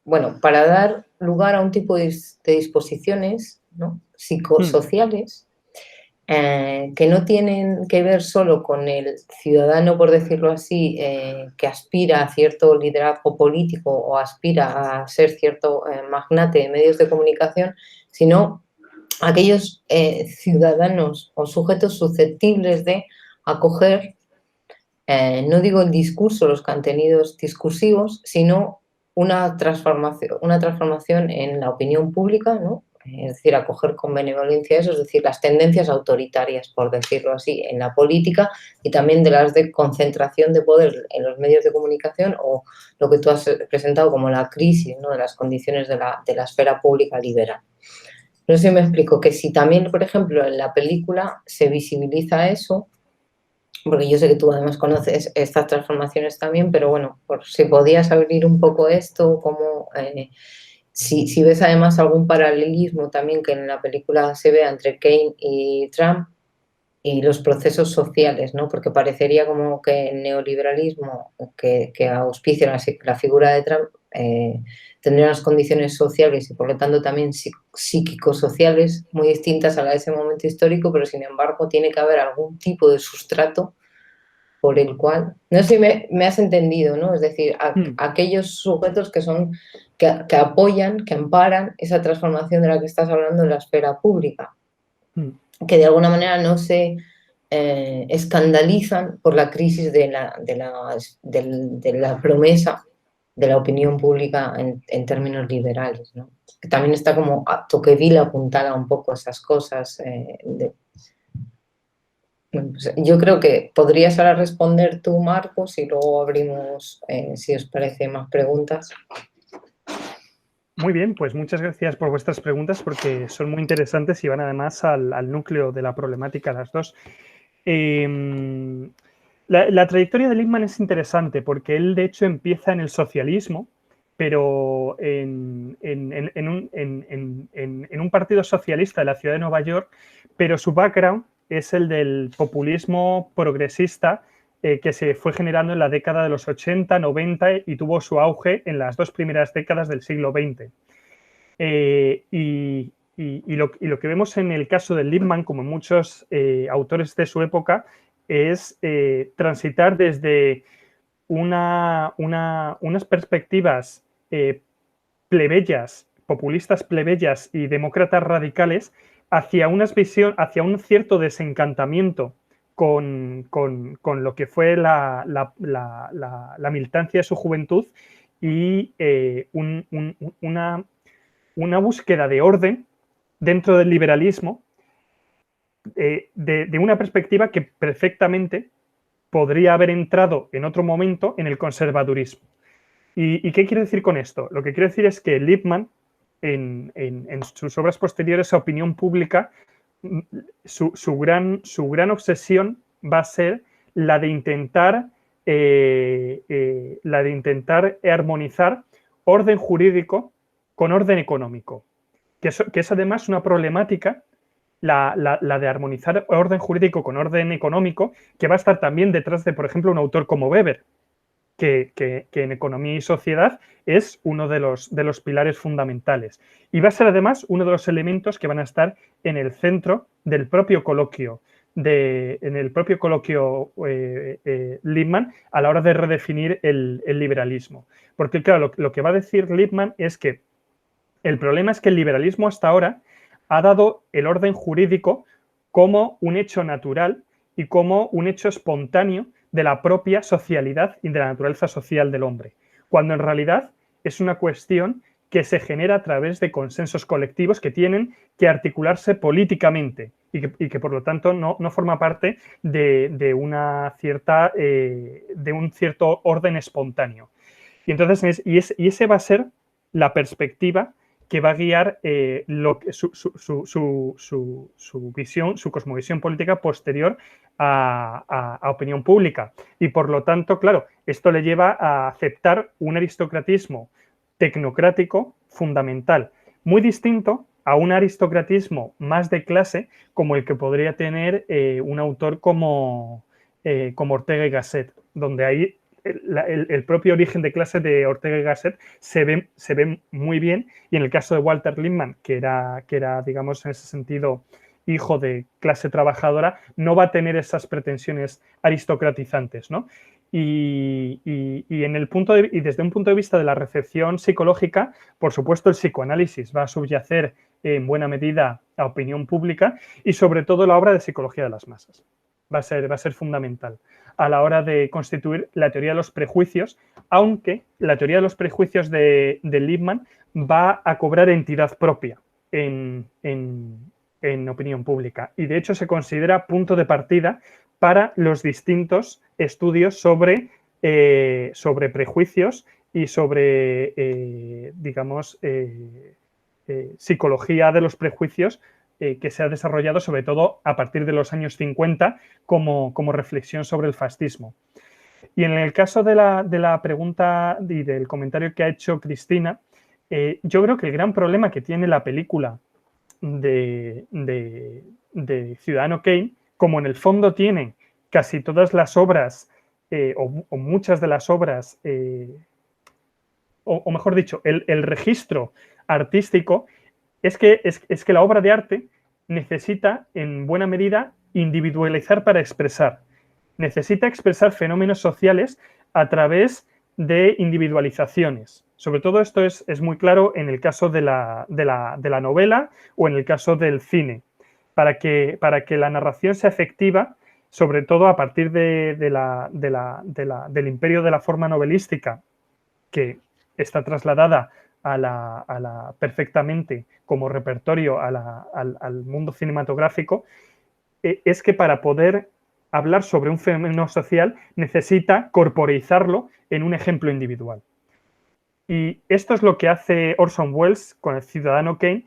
bueno, para dar lugar a un tipo de disposiciones, ¿no?, psicosociales, que no tienen que ver solo con el ciudadano, por decirlo así, que aspira a cierto liderazgo político o aspira a ser cierto magnate de medios de comunicación, sino aquellos ciudadanos o sujetos susceptibles de acoger, no digo el discurso, los contenidos discursivos, sino una transformación en la opinión pública, ¿no? Es decir, acoger con benevolencia eso, es decir, las tendencias autoritarias, por decirlo así, en la política y también de las de concentración de poder en los medios de comunicación o lo que tú has presentado como la crisis, ¿no?, de las condiciones de la esfera pública liberal. No sé si me explico, que si también, por ejemplo, en la película se visibiliza eso, porque yo sé que tú además conoces estas transformaciones también, pero bueno, por si podías abrir un poco esto, como... Si ves además algún paralelismo también que en la película se vea entre Keynes y Trump y los procesos sociales, ¿no? Porque parecería como que el neoliberalismo que auspicia la figura de Trump tendría unas condiciones sociales y por lo tanto también psíquico-sociales muy distintas a la de ese momento histórico, pero sin embargo tiene que haber algún tipo de sustrato por el cual, no sé si me has entendido, ¿no? Es decir, aquellos sujetos que apoyan, que amparan esa transformación de la que estás hablando en la esfera pública, que de alguna manera no se escandalizan por la crisis de la promesa de la opinión pública en términos liberales, ¿no? Que también está como a Tocqueville apuntada un poco a esas cosas pues yo creo que podrías ahora responder tú, Marcos, y luego abrimos, si os parece, más preguntas. Muy bien, pues muchas gracias por vuestras preguntas porque son muy interesantes y van además al núcleo de la problemática las dos. La trayectoria de Lippmann es interesante porque él de hecho empieza en el socialismo, pero en un partido socialista de la ciudad de Nueva York, pero su background es el del populismo progresista que se fue generando en la década de los 80, 90 y tuvo su auge en las dos primeras décadas del siglo XX. Y lo que vemos en el caso de Lippmann, como en muchos autores de su época, es transitar desde unas perspectivas plebeyas, populistas plebeyas y demócratas radicales hacia un cierto desencantamiento con lo que fue la militancia de su juventud y una búsqueda de orden dentro del liberalismo de una perspectiva que perfectamente podría haber entrado en otro momento en el conservadurismo. ¿Y qué quiero decir con esto? Lo que quiero decir es que Lippmann, en sus obras posteriores a Opinión Pública, su gran obsesión va a ser la de intentar armonizar orden jurídico con orden económico, que es además una problemática, la de armonizar orden jurídico con orden económico, que va a estar también detrás de, por ejemplo, un autor como Weber, que en Economía y Sociedad es uno de los pilares fundamentales. Y va a ser además uno de los elementos que van a estar en el centro del propio coloquio, Lippmann a la hora de redefinir el liberalismo. Porque, claro, lo que va a decir Lippmann es que el problema es que el liberalismo hasta ahora ha dado el orden jurídico como un hecho natural y como un hecho espontáneo de la propia socialidad y de la naturaleza social del hombre, cuando en realidad es una cuestión que se genera a través de consensos colectivos que tienen que articularse políticamente y que por lo tanto no forma parte de un cierto orden espontáneo. Y entonces ese va a ser la perspectiva que va a guiar su visión, su cosmovisión política posterior a opinión pública. Y por lo tanto, claro, esto le lleva a aceptar un aristocratismo tecnocrático fundamental, muy distinto a un aristocratismo más de clase como el que podría tener un autor como Ortega y Gasset, donde ahí el propio origen de clase de Ortega y Gasset se ve muy bien, y en el caso de Walter Lippmann, que era, digamos, en ese sentido hijo de clase trabajadora, no va a tener esas pretensiones aristocratizantes, ¿no? Y desde un punto de vista de la recepción psicológica, por supuesto, el psicoanálisis va a subyacer en buena medida a opinión pública, y sobre todo la obra de Psicología de las masas va a ser fundamental a la hora de constituir la teoría de los prejuicios, aunque la teoría de los prejuicios de Lippmann va a cobrar entidad propia en opinión pública, y de hecho se considera punto de partida para los distintos estudios sobre prejuicios y sobre, psicología de los prejuicios, que se ha desarrollado sobre todo a partir de los años 50 como reflexión sobre el fascismo. Y en el caso de la pregunta y del comentario que ha hecho Cristina, yo creo que el gran problema que tiene la película de Ciudadano Kane, como en el fondo tienen casi todas las obras o muchas de las obras, o mejor dicho, el registro artístico, es que la obra de arte necesita, en buena medida, individualizar para expresar. Necesita expresar fenómenos sociales a través de individualizaciones. Sobre todo esto es muy claro en el caso de la novela o en el caso del cine. Para que la narración sea efectiva, sobre todo a partir del imperio de la forma novelística, que está trasladada perfectamente como repertorio al mundo cinematográfico, es que para poder hablar sobre un fenómeno social necesita corporeizarlo en un ejemplo individual. Y esto es lo que hace Orson Welles con el Ciudadano Kane,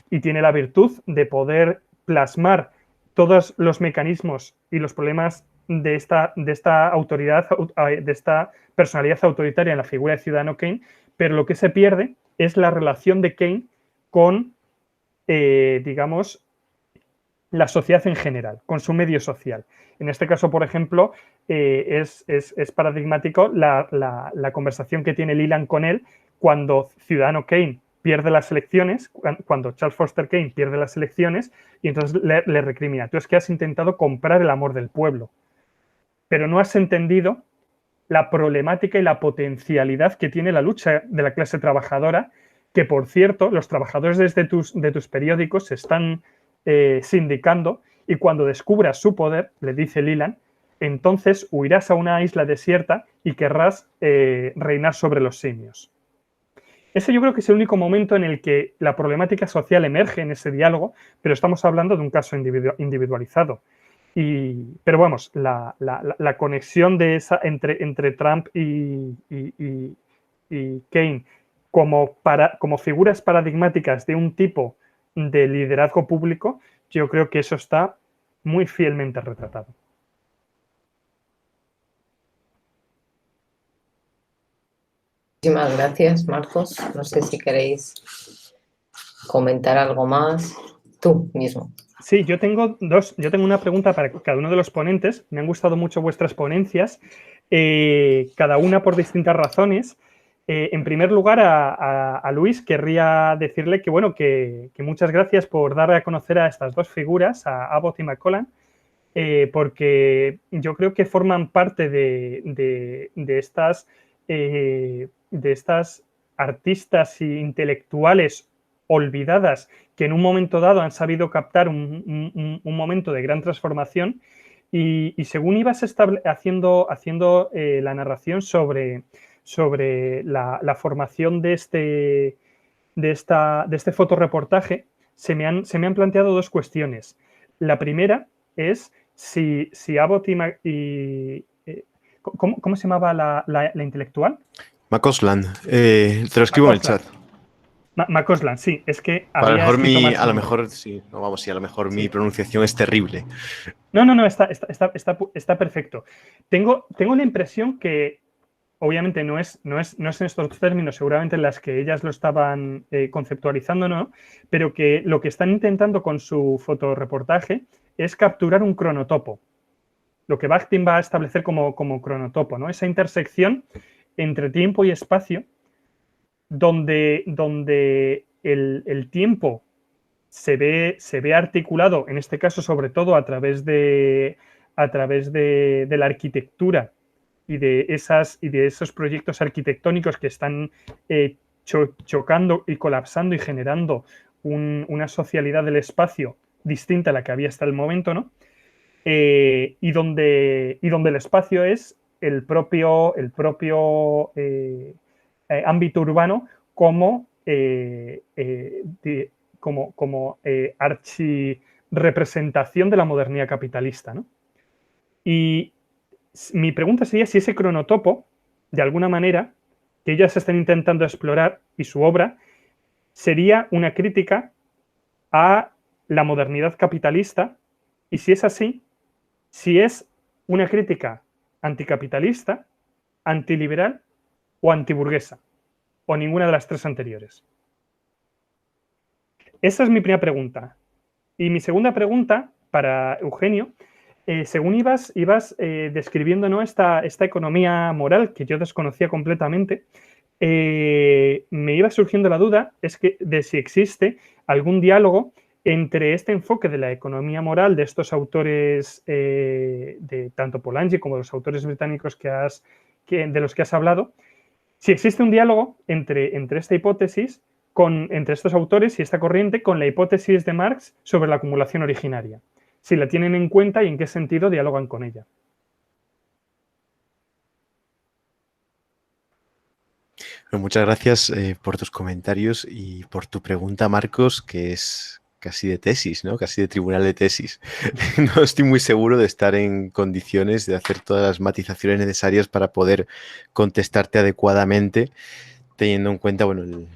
y tiene la virtud de poder plasmar todos los mecanismos y los problemas de esta autoridad, de esta personalidad autoritaria en la figura de Ciudadano Kane, pero lo que se pierde es la relación de Kane con, la sociedad en general, con su medio social. En este caso, por ejemplo, es paradigmático la conversación que tiene Leland con él cuando Ciudadano Kane pierde las elecciones, cuando Charles Foster Kane pierde las elecciones, y entonces le recrimina: tú es que has intentado comprar el amor del pueblo, pero no has entendido la problemática y la potencialidad que tiene la lucha de la clase trabajadora, que, por cierto, los trabajadores de tus periódicos se están sindicando, y cuando descubras su poder, le dice Leland, entonces huirás a una isla desierta y querrás reinar sobre los simios. Ese yo creo que es el único momento en el que la problemática social emerge en ese diálogo, pero estamos hablando de un caso individualizado. Pero vamos, la conexión de esa entre Trump y Kane como figuras paradigmáticas de un tipo de liderazgo público, yo creo que eso está muy fielmente retratado. Muchísimas gracias, Marcos. No sé si queréis comentar algo más. Tú mismo. Sí, yo tengo una pregunta para cada uno de los ponentes. Me han gustado mucho vuestras ponencias, cada una por distintas razones. En primer lugar, a Luis querría decirle que, bueno, que muchas gracias por dar a conocer a estas dos figuras, a Abbott y McCollan, porque yo creo que forman parte de estas artistas e intelectuales olvidadas que en un momento dado han sabido captar un momento de gran transformación y según ibas haciendo la narración sobre la formación de este fotoreportaje, se me han planteado dos cuestiones. La primera es si Abbott ¿cómo se llamaba la intelectual? McCausland. Te lo escribo en el chat. McCausland, sí, es que a lo mejor sí, no vamos, sí, a lo mejor mi pronunciación es terrible. No, está perfecto. Tengo la impresión que, obviamente no es en estos términos, seguramente en las que ellas lo estaban conceptualizando, ¿no? Pero que lo que están intentando con su fotoreportaje es capturar un cronotopo. Lo que Bakhtin va a establecer como cronotopo, ¿no? Esa intersección entre tiempo y espacio donde el tiempo se ve articulado, en este caso sobre todo a través de la arquitectura y de esos proyectos arquitectónicos que están chocando y colapsando y generando una socialidad del espacio distinta a la que había hasta el momento, ¿no? Y donde el espacio es el propio ámbito urbano como archirrepresentación de la modernidad capitalista, ¿no? Y mi pregunta sería si ese cronotopo, de alguna manera, que ellas están intentando explorar y su obra, sería una crítica a la modernidad capitalista, y si es así, si es una crítica anticapitalista, antiliberal o antiburguesa, o ninguna de las tres anteriores. Esa es mi primera pregunta. Y mi segunda pregunta para Eugenio, según ibas describiendo, ¿no?, esta economía moral que yo desconocía completamente, me iba surgiendo la duda de si existe algún diálogo entre este enfoque de la economía moral de estos autores, de tanto Polanyi como de los autores británicos de los que has hablado, si existe un diálogo entre esta hipótesis, entre estos autores y esta corriente, con la hipótesis de Marx sobre la acumulación originaria. Si la tienen en cuenta y en qué sentido dialogan con ella. Bueno, muchas gracias por tus comentarios y por tu pregunta, Marcos, que es casi de tesis, ¿no? Casi de tribunal de tesis. No estoy muy seguro de estar en condiciones de hacer todas las matizaciones necesarias para poder contestarte adecuadamente, teniendo en cuenta, bueno, el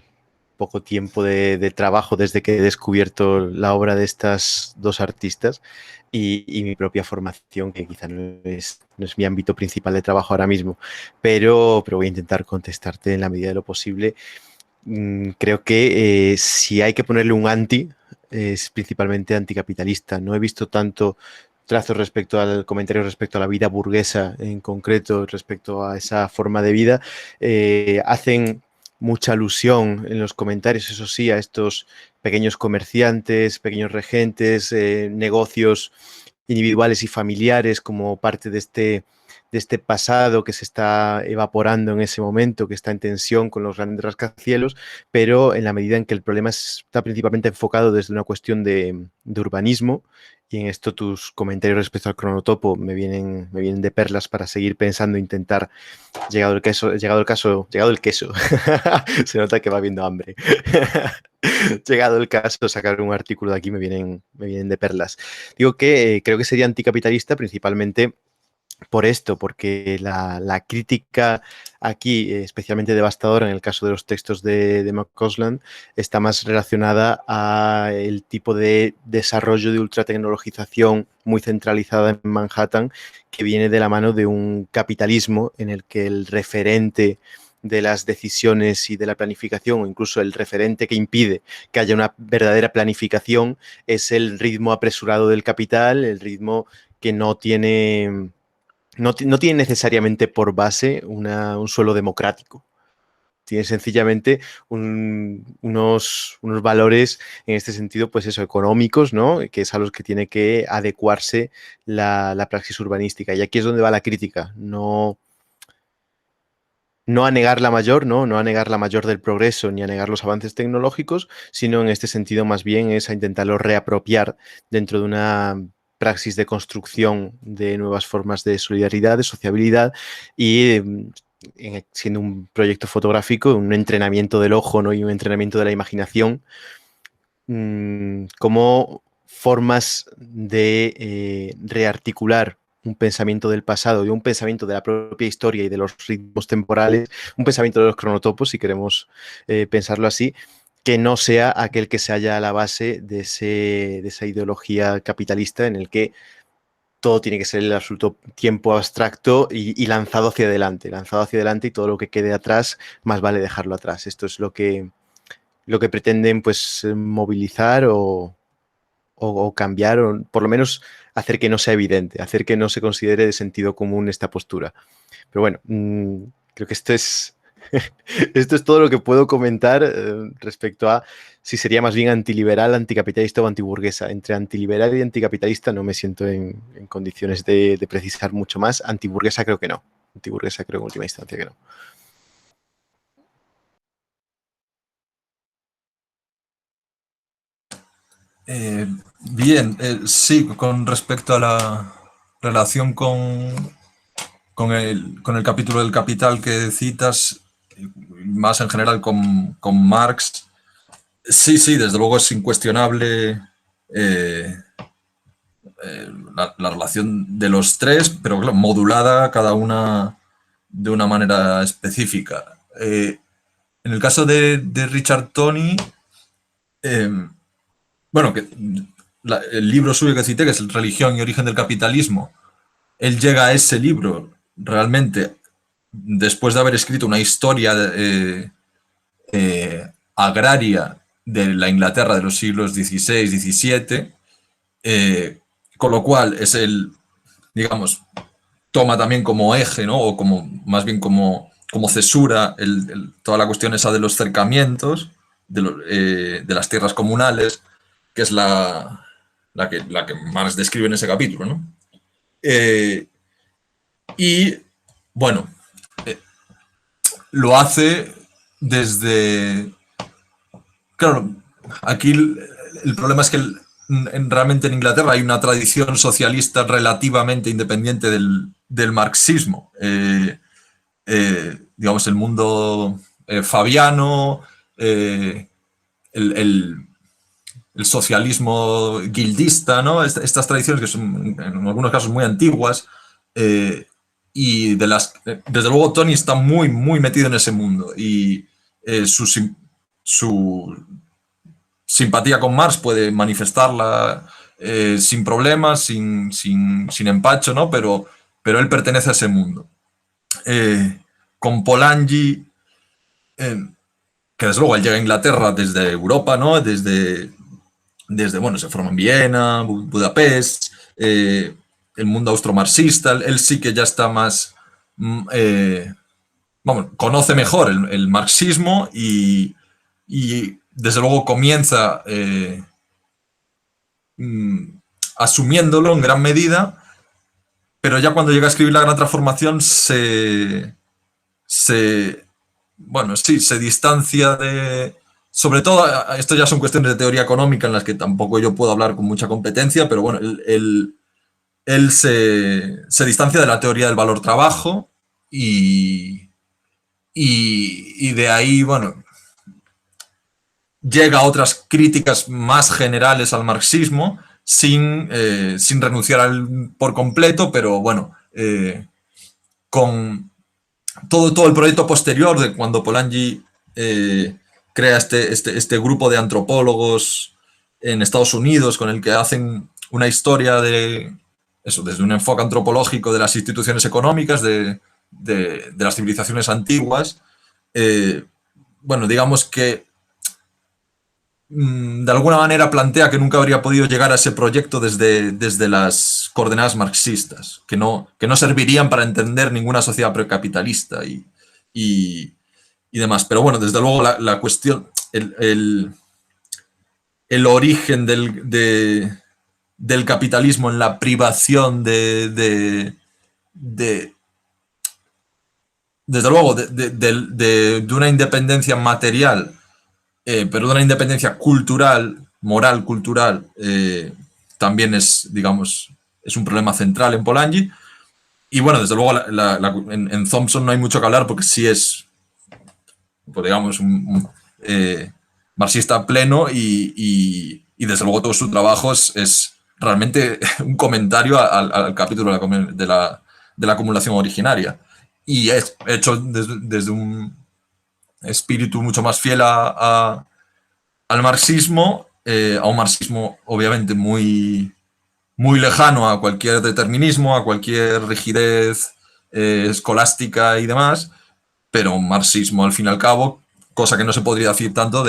poco tiempo de trabajo desde que he descubierto la obra de estas dos artistas y mi propia formación, que quizá no es mi ámbito principal de trabajo ahora mismo, pero voy a intentar contestarte en la medida de lo posible. Creo que si hay que ponerle un anti, es principalmente anticapitalista. No he visto tanto trazos respecto al comentario respecto a la vida burguesa en concreto, respecto a esa forma de vida. Hacen mucha alusión en los comentarios, eso sí, a estos pequeños comerciantes, pequeños regentes, negocios individuales y familiares como parte de este pasado que se está evaporando en ese momento, que está en tensión con los grandes rascacielos, pero en la medida en que el problema está principalmente enfocado desde una cuestión de urbanismo, y en esto tus comentarios respecto al cronotopo me vienen de perlas para seguir pensando, intentar, llegado el queso, se nota que va habiendo hambre. Llegado el caso, sacar un artículo de aquí me vienen de perlas. Digo que creo que sería anticapitalista principalmente por esto, porque la crítica aquí, especialmente devastadora en el caso de los textos de McCausland, está más relacionada al tipo de desarrollo de ultratecnologización muy centralizada en Manhattan, que viene de la mano de un capitalismo en el que el referente de las decisiones y de la planificación, o incluso el referente que impide que haya una verdadera planificación, es el ritmo apresurado del capital, el ritmo que no tiene necesariamente por base un suelo democrático. Tiene sencillamente unos valores en este sentido, pues eso, económicos, ¿no? Que es a los que tiene que adecuarse la praxis urbanística. Y aquí es donde va la crítica. No a negar la mayor, ¿no? No a negar la mayor del progreso ni a negar los avances tecnológicos, sino en este sentido más bien es a intentarlo reapropiar dentro de una praxis de construcción de nuevas formas de solidaridad, de sociabilidad y siendo un proyecto fotográfico, un entrenamiento del ojo, ¿no? Y un entrenamiento de la imaginación como formas de rearticular un pensamiento del pasado y un pensamiento de la propia historia y de los ritmos temporales, un pensamiento de los cronotopos, si queremos pensarlo así, que no sea aquel que se halla a la base de esa ideología capitalista en el que todo tiene que ser el absoluto tiempo abstracto y lanzado hacia adelante y todo lo que quede atrás más vale dejarlo atrás. Esto es lo que pretenden pues movilizar o cambiar, o por lo menos hacer que no sea evidente, hacer que no se considere de sentido común esta postura. Pero bueno, creo que esto es todo lo que puedo comentar respecto a si sería más bien antiliberal, anticapitalista o antiburguesa. Entre antiliberal y anticapitalista no me siento en condiciones de precisar mucho más. Antiburguesa creo que no. Antiburguesa creo en última instancia que no. Bien, sí, con respecto a la relación con el capítulo del Capital que citas, más en general con Marx, sí, desde luego es incuestionable la relación de los tres, pero claro, modulada cada una de una manera específica. En el caso de Richard Tony, bueno, el libro suyo que cité, que es Religión y origen del capitalismo, él llega a ese libro realmente después de haber escrito una historia agraria de la Inglaterra de los siglos XVI, XVII, con lo cual es digamos, toma también como eje, ¿no? O como, más bien como cesura toda la cuestión esa de los cercamientos, de las tierras comunales, que es la que Marx describe en ese capítulo, ¿no? Y, bueno, lo hace desde... Claro, aquí el problema es que realmente en Inglaterra hay una tradición socialista relativamente independiente del marxismo. Digamos, el mundo fabiano, el socialismo guildista, ¿no? Estas tradiciones que son en algunos casos muy antiguas, y desde luego Tony está muy, muy metido en ese mundo, y su simpatía con Marx puede manifestarla sin problemas, sin empacho, ¿no? Pero él pertenece a ese mundo. Con Polanyi, que desde luego él llega a Inglaterra desde Europa, ¿no? Desde bueno, se forma en Viena, Budapest, el mundo austromarxista, él sí que ya está más, vamos, conoce mejor el marxismo y desde luego comienza asumiéndolo en gran medida, pero ya cuando llega a escribir La Gran Transformación se distancia de... Sobre todo, esto ya son cuestiones de teoría económica en las que tampoco yo puedo hablar con mucha competencia, pero bueno, él se distancia de la teoría del valor-trabajo y de ahí, bueno, llega a otras críticas más generales al marxismo sin renunciar por completo, pero bueno, con todo el proyecto posterior de cuando Polanyi crea este grupo de antropólogos en Estados Unidos con el que hacen una historia de eso, desde un enfoque antropológico de las instituciones económicas, de las civilizaciones antiguas. Bueno, digamos que de alguna manera plantea que nunca habría podido llegar a ese proyecto desde las coordenadas marxistas, que no servirían para entender ninguna sociedad precapitalista y demás. Pero bueno, desde luego la cuestión, el origen del capitalismo en la privación desde luego de una independencia material, pero de una independencia cultural, moral, cultural, también es, digamos, es un problema central en Polanyi. Y bueno, desde luego en Thompson no hay mucho que hablar porque sí es, pues digamos, un marxista pleno y desde luego todo su trabajo es realmente un comentario al capítulo de la acumulación originaria. Y es hecho desde un espíritu mucho más fiel al marxismo, a un marxismo obviamente muy lejano a cualquier determinismo, a cualquier rigidez escolástica y demás, pero un marxismo al fin y al cabo, cosa que no se podría decir tanto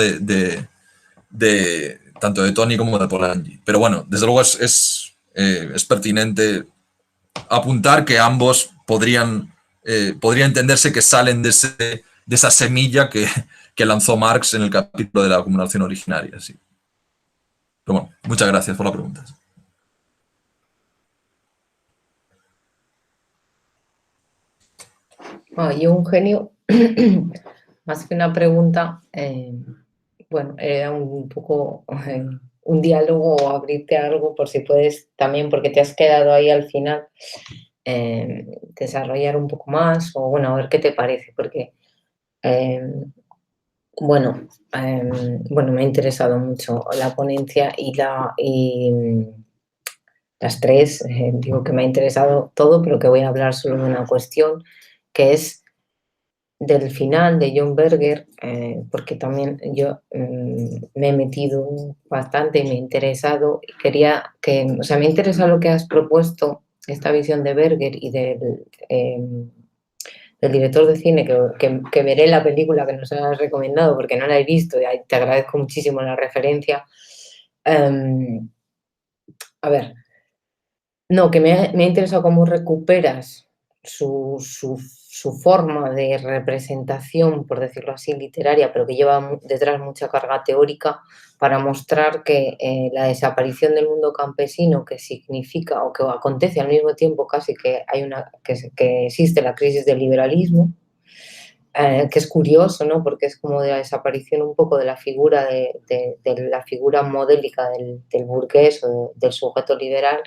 tanto de Tony como de Polanyi. Pero bueno, desde luego es pertinente apuntar que ambos podría entenderse que salen de esa semilla que lanzó Marx en el capítulo de la acumulación originaria. Sí. Pero bueno, muchas gracias por la pregunta. Yo, Eugenio, más que una pregunta, bueno, era un poco un diálogo o abrirte algo por si puedes también, porque te has quedado ahí al final, desarrollar un poco más o bueno, a ver qué te parece, porque bueno, me ha interesado mucho la ponencia y las tres, digo que me ha interesado todo, pero que voy a hablar solo de una cuestión, que es del final de John Berger, porque también yo me he metido bastante y me ha interesado, y quería o sea, me ha interesado lo que has propuesto, esta visión de Berger y del director de cine, que veré la película que nos has recomendado, porque no la he visto y te agradezco muchísimo la referencia. A ver, no, que me ha interesado cómo recuperas su forma de representación, por decirlo así, literaria, pero que lleva detrás mucha carga teórica para mostrar que la desaparición del mundo campesino, que significa o que acontece al mismo tiempo casi que que existe la crisis del liberalismo, que es curioso, ¿no? Porque es como de la desaparición un poco de la figura de la figura modélica del burgués o del sujeto liberal,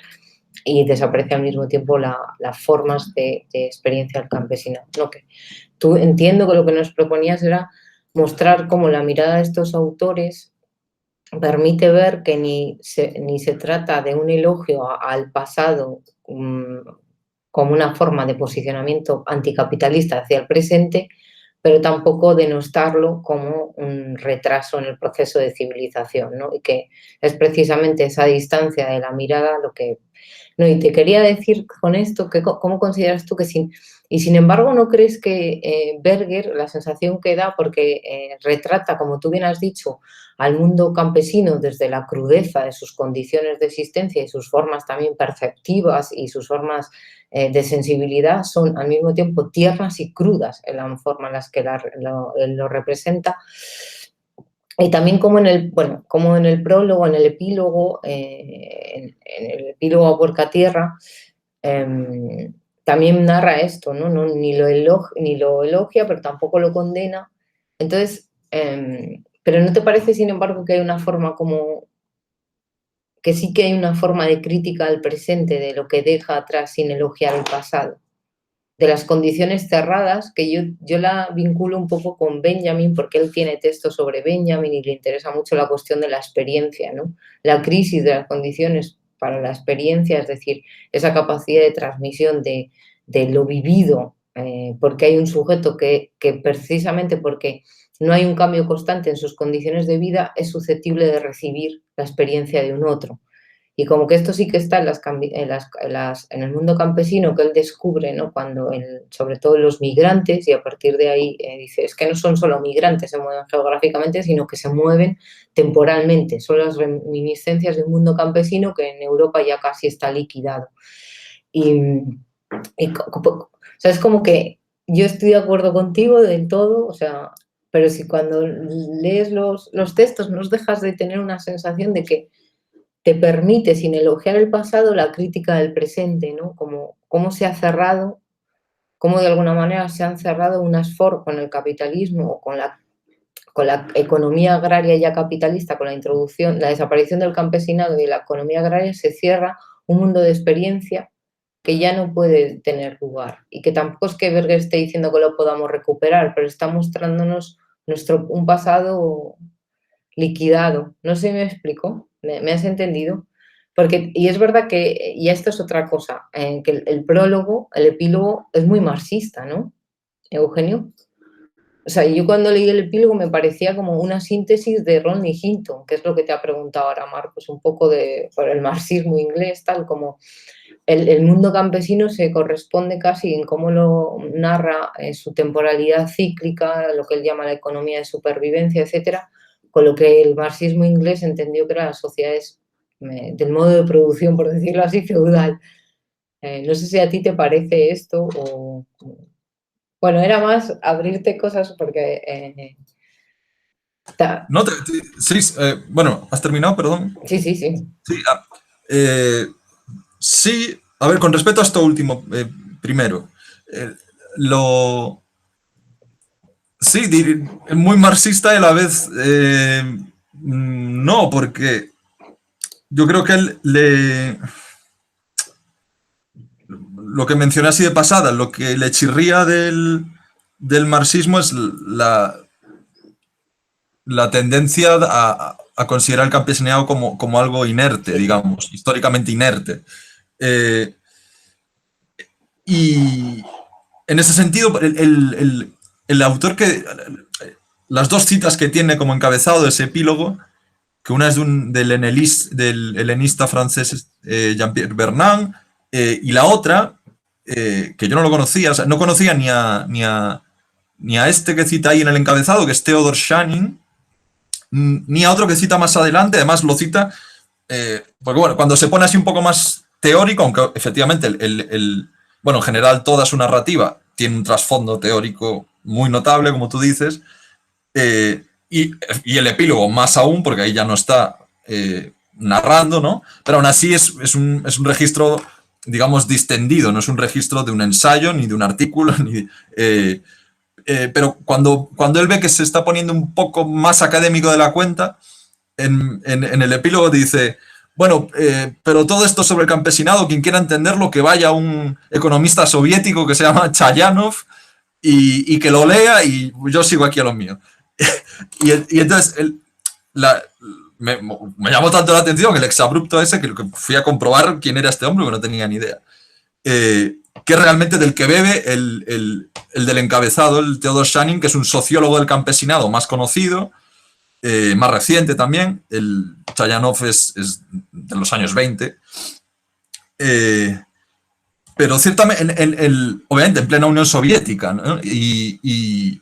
y desaparece al mismo tiempo las formas de experiencia del campesino, ¿no? Que tú entiendo que lo que nos proponías era mostrar cómo la mirada de estos autores permite ver que ni se trata de un elogio al pasado como una forma de posicionamiento anticapitalista hacia el presente, pero tampoco denostarlo como un retraso en el proceso de civilización, ¿no? Y que es precisamente esa distancia de la mirada lo que... No, y te quería decir con esto, que ¿cómo consideras tú que sin embargo no crees que Berger, la sensación que da, porque retrata, como tú bien has dicho, al mundo campesino desde la crudeza de sus condiciones de existencia y sus formas también perceptivas y sus formas de sensibilidad son al mismo tiempo tiernas y crudas en la forma en las que lo representa? Y también como en el prólogo, en el epílogo a Puerca Tierra, también narra esto, ¿no? Ni lo elogia, pero tampoco lo condena. Entonces, pero ¿no te parece, sin embargo, que hay una forma que sí que hay una forma de crítica al presente, de lo que deja atrás sin elogiar el pasado? De las condiciones cerradas, que yo la vinculo un poco con Benjamin, porque él tiene textos sobre Benjamin y le interesa mucho la cuestión de la experiencia, ¿no? La crisis de las condiciones para la experiencia, es decir, esa capacidad de transmisión de de lo vivido, porque hay un sujeto que precisamente porque no hay un cambio constante en sus condiciones de vida, es susceptible de recibir la experiencia de un otro. Y como que esto sí que está en el mundo campesino que él descubre, ¿no? Cuando sobre todo los migrantes, y a partir de ahí dice, es que no son solo migrantes, se mueven geográficamente, sino que se mueven temporalmente. Son las reminiscencias de un mundo campesino que en Europa ya casi está liquidado. O sea, es como que yo estoy de acuerdo contigo del todo, o sea, pero si cuando lees los textos no dejas de tener una sensación de que te permite, sin elogiar el pasado, la crítica del presente, ¿no? Como cómo se ha cerrado, cómo de alguna manera se han cerrado unas formas con el capitalismo o con la economía agraria ya capitalista, con la desaparición del campesinado y de la economía agraria, se cierra un mundo de experiencia que ya no puede tener lugar y que tampoco es que Berger esté diciendo que lo podamos recuperar, pero está mostrándonos un pasado liquidado. No sé si me explico, ¿me has entendido? Y es verdad que, y esto es otra cosa, que el prólogo, el epílogo es muy marxista, ¿no, Eugenio? O sea, yo cuando leí el epílogo me parecía como una síntesis de Rodney Hinton, que es lo que te ha preguntado ahora Marcos, un poco por el marxismo inglés, tal como el mundo campesino se corresponde casi en cómo lo narra en su temporalidad cíclica, lo que él llama la economía de supervivencia, etcétera, con lo que el marxismo inglés entendió que eran las sociedades del modo de producción, por decirlo así, feudal. No sé si a ti te parece esto o... Bueno, era más abrirte cosas porque... No, sí, bueno, ¿has terminado? Perdón. Sí. Sí, sí, a ver, con respecto a esto último, primero, sí, muy marxista y a la vez no, porque yo creo que lo que mencioné así de pasada, lo que le chirría del marxismo es la tendencia a considerar el campesinado como algo inerte, digamos, históricamente inerte. Y en ese sentido, el autor las dos citas que tiene como encabezado de ese epílogo, que una es del helenista francés Jean-Pierre Vernant, y la otra, que yo no lo conocía, o sea, no conocía ni a este que cita ahí en el encabezado, que es Theodor Schanning, ni a otro que cita más adelante, además lo cita, porque bueno, cuando se pone así un poco más teórico, aunque efectivamente bueno, en general toda su narrativa tiene un trasfondo teórico muy notable, como tú dices, y el epílogo más aún, porque ahí ya no está narrando, ¿no? Pero aún así es un registro, digamos, distendido, no es un registro de un ensayo, ni de un artículo, pero cuando él ve que se está poniendo un poco más académico de la cuenta, en el epílogo dice... Bueno, pero todo esto sobre el campesinado, quien quiera entenderlo, que vaya a un economista soviético que se llama Chayanov y que lo lea y yo sigo aquí a lo mío. y entonces me llamó tanto la atención el exabrupto ese que fui a comprobar quién era este hombre, que no tenía ni idea. Que realmente del que bebe el del encabezado, el Theodor Schanning, que es un sociólogo del campesinado más conocido, más reciente también. El Chayanov es de los años 20. Pero ciertamente, obviamente en plena Unión Soviética, ¿no? Y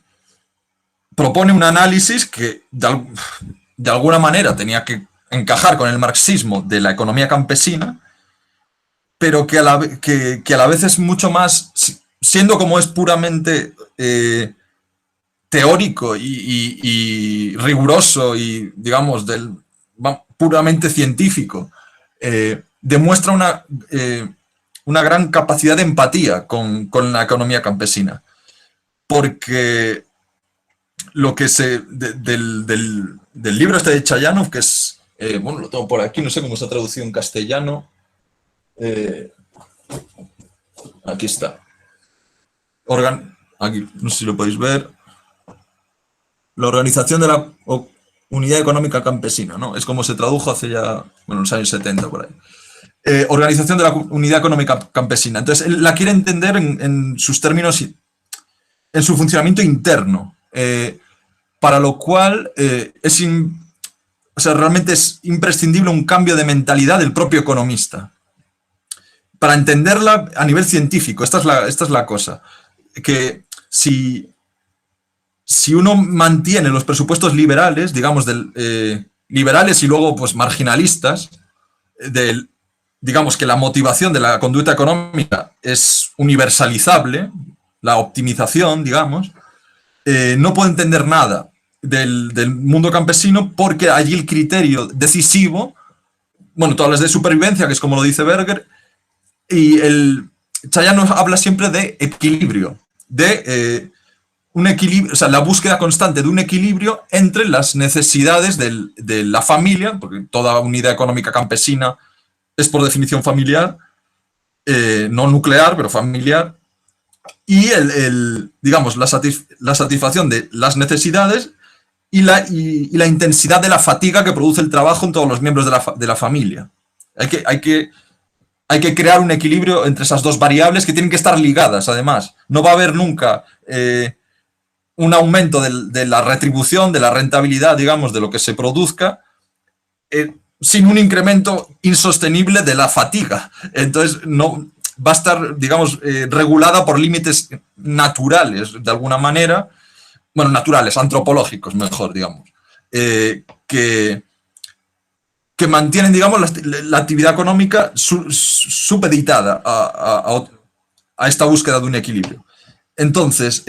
propone un análisis que de alguna manera tenía que encajar con el marxismo de la economía campesina, pero que a la vez es mucho más, siendo como es puramente teórico y riguroso y, digamos, puramente científico, demuestra una gran capacidad de empatía con la economía campesina. Porque lo que del libro este de Chayanov, que es, bueno, lo tengo por aquí, no sé cómo se ha traducido en castellano. Aquí está. Aquí, no sé si lo podéis ver. La organización de la unidad económica campesina, ¿no? Es como se tradujo hace ya, bueno, en los años 70 por ahí. organización de la unidad económica campesina. Entonces, él la quiere entender en sus términos, en su funcionamiento interno, para lo cual realmente es imprescindible un cambio de mentalidad del propio economista. Para entenderla a nivel científico, esta es la cosa, que si uno mantiene los presupuestos liberales, digamos, liberales y luego pues marginalistas, digamos que la motivación de la conducta económica es universalizable, la optimización, digamos, no puede entender nada del mundo campesino porque allí el criterio decisivo, bueno, tú hablas de supervivencia, que es como lo dice Berger, y Chaya nos habla siempre de equilibrio, un equilibrio, o sea, la búsqueda constante de un equilibrio entre las necesidades de la familia, porque toda unidad económica campesina es por definición familiar, no nuclear, pero familiar, y digamos, la satisfacción de las necesidades y la intensidad de la fatiga que produce el trabajo en todos los miembros de la familia. Hay que crear un equilibrio entre esas dos variables que tienen que estar ligadas, además. No va a haber nunca un aumento de la retribución, de la rentabilidad, digamos, de lo que se produzca, sin un incremento insostenible de la fatiga. Entonces, no va a estar, digamos, regulada por límites naturales, de alguna manera, bueno, naturales, antropológicos, mejor, digamos, que mantienen, digamos, la actividad económica supeditada a esta búsqueda de un equilibrio. Entonces,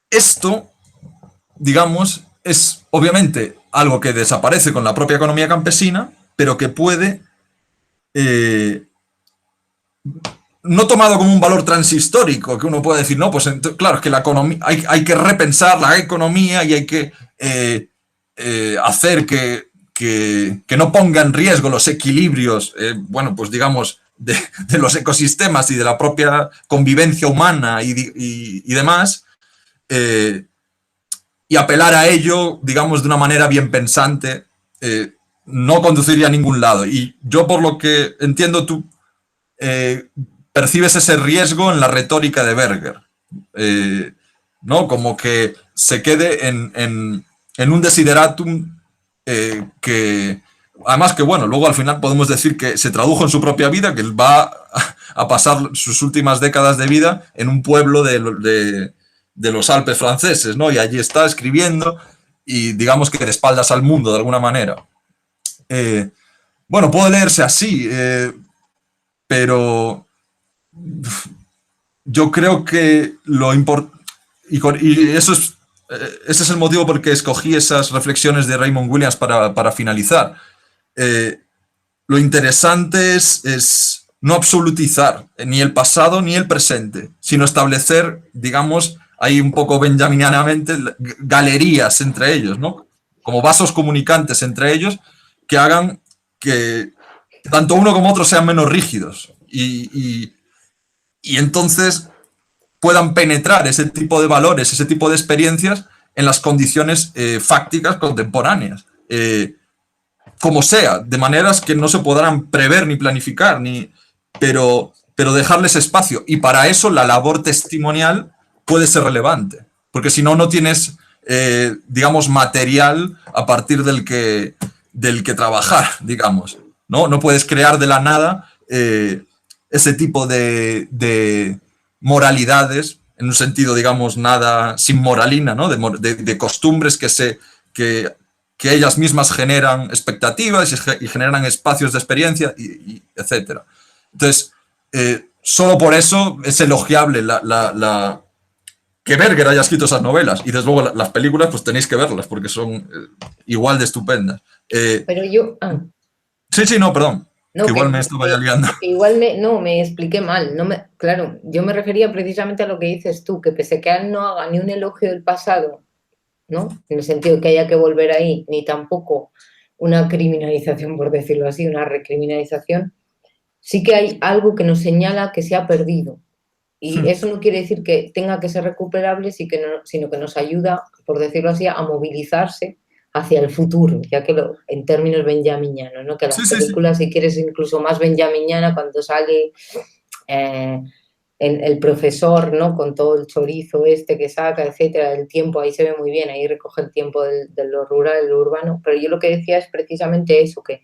esto, digamos, es obviamente algo que desaparece con la propia economía campesina, pero que puede, no tomado como un valor transhistórico, que uno puede decir, no, pues claro, es que la economía, hay que repensar la economía y hay que hacer que no ponga en riesgo los equilibrios, bueno, pues digamos, de los ecosistemas y de la propia convivencia humana y demás, y apelar a ello, digamos, de una manera bien pensante, no conduciría a ningún lado. Y yo, por lo que entiendo, tú percibes ese riesgo en la retórica de Berger, ¿no? Como que se quede en un desideratum que, además que, bueno, luego al final podemos decir que se tradujo en su propia vida, que él va a pasar sus últimas décadas de vida en un pueblo de los Alpes franceses, ¿no? Y allí está escribiendo y digamos que de espaldas al mundo, de alguna manera. Bueno, puede leerse así, pero yo creo que lo importante, y ese es el motivo por el que escogí esas reflexiones de Raymond Williams para finalizar. Lo interesante es no absolutizar ni el pasado ni el presente, sino establecer, digamos, ahí un poco benjaminianamente, galerías entre ellos, ¿no? Como vasos comunicantes entre ellos que hagan que tanto uno como otro sean menos rígidos y entonces puedan penetrar ese tipo de valores, ese tipo de experiencias en las condiciones fácticas contemporáneas, como sea, de maneras que no se podrán prever ni planificar, pero dejarles espacio. Y para eso la labor testimonial puede ser relevante, porque si no, no tienes, digamos, material a partir del que trabajar, digamos, ¿no? No puedes crear de la nada ese tipo de moralidades, en un sentido, digamos, nada sin moralina, ¿no? De costumbres que ellas mismas generan expectativas y generan espacios de experiencia, etc. Entonces, solo por eso es elogiable que Berger haya escrito esas novelas. Y desde luego las películas, pues tenéis que verlas, porque son igual de estupendas. Pero yo... Sí, no, perdón. No, igual me estaba ya liando. Igual me expliqué mal. Claro, yo me refería precisamente a lo que dices tú, que pese que él no haga ni un elogio del pasado, ¿no? En el sentido de que haya que volver ahí, ni tampoco una criminalización, por decirlo así, una recriminalización, sí que hay algo que nos señala que se ha perdido. Y eso no quiere decir que tenga que ser recuperable, sino que nos ayuda, por decirlo así, a movilizarse hacia el futuro, ya que en términos benjaminianos, ¿no? Que las películas, si quieres, incluso más benjaminiana, cuando sale el profesor, ¿no? Con todo el chorizo que saca, etcétera, el tiempo, ahí se ve muy bien, ahí recoge el tiempo de lo rural, de lo urbano, pero yo lo que decía es precisamente eso, que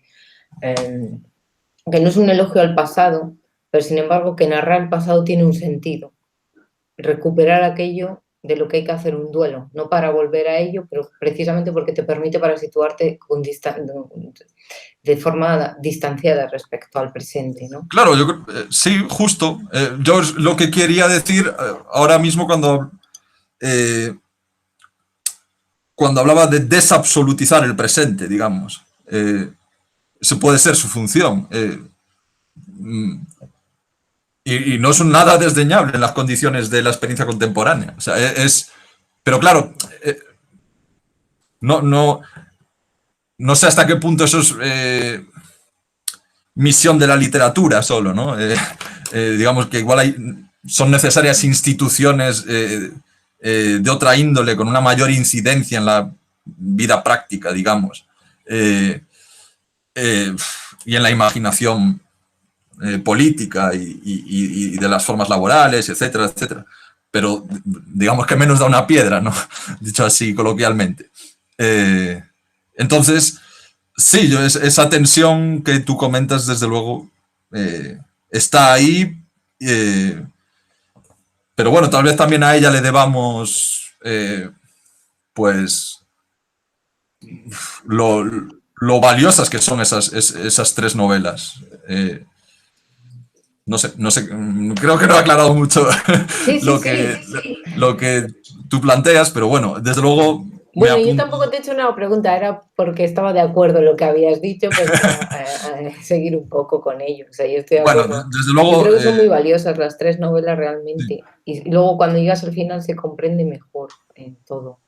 no es un elogio al pasado, pero sin embargo que narrar el pasado tiene un sentido, recuperar aquello de lo que hay que hacer un duelo, no para volver a ello, pero precisamente porque te permite para situarte de forma distanciada respecto al presente, ¿no? Claro, sí, justo. Yo lo que quería decir ahora mismo cuando hablaba de desabsolutizar el presente, digamos, eso puede ser su función. Y no es nada desdeñable en las condiciones de la experiencia contemporánea. O sea, pero claro, no sé hasta qué punto eso es misión de la literatura solo, ¿no? Digamos que igual son necesarias instituciones de otra índole, con una mayor incidencia en la vida práctica, digamos, y en la imaginación política y de las formas laborales, etcétera, etcétera. Pero digamos que menos da una piedra, ¿no? Dicho así coloquialmente. Entonces, sí, esa tensión que tú comentas, desde luego, está ahí, pero bueno, tal vez también a ella le debamos, pues, lo valiosas que son esas tres novelas. No sé, creo que no he aclarado mucho lo que tú planteas, pero bueno, desde luego... Bueno, yo tampoco te he hecho una pregunta, era porque estaba de acuerdo en lo que habías dicho, pues a seguir un poco con ello. O sea, yo estoy de acuerdo. Bueno, desde luego... Yo creo que son muy valiosas las tres novelas realmente. Sí. Y luego cuando llegas al final se comprende mejor todo.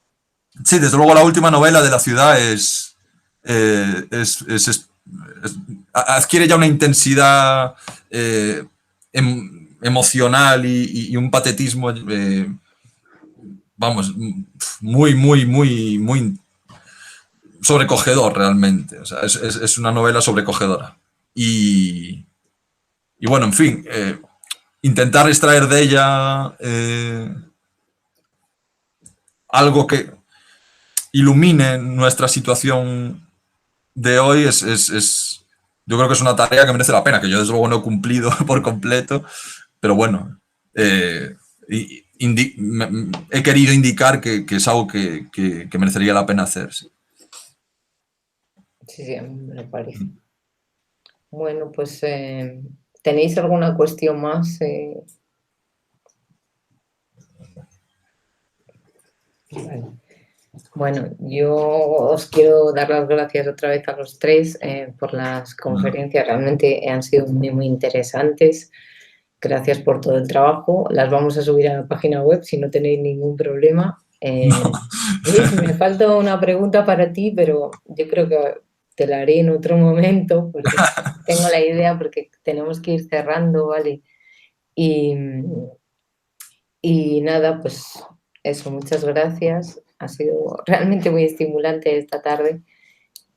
Sí, desde luego la última novela de la ciudad adquiere ya una intensidad emocional y un patetismo, vamos, muy, muy, muy, muy sobrecogedor realmente. O sea, es una novela sobrecogedora. Y bueno, en fin, intentar extraer de ella algo que ilumine nuestra situación de hoy yo creo que es una tarea que merece la pena, que yo desde luego no he cumplido por completo, pero bueno, he querido indicar que es algo que merecería la pena hacer. Sí, sí, a mí me parece. Bueno, pues, ¿tenéis alguna cuestión más? Vale. Bueno, yo os quiero dar las gracias otra vez a los tres por las conferencias, realmente han sido muy, muy interesantes. Gracias por todo el trabajo. Las vamos a subir a la página web si no tenéis ningún problema. Luis, me falta una pregunta para ti, pero yo creo que te la haré en otro momento, porque tengo la idea, porque tenemos que ir cerrando, ¿vale? Y nada, pues eso, muchas gracias. Ha sido realmente muy estimulante esta tarde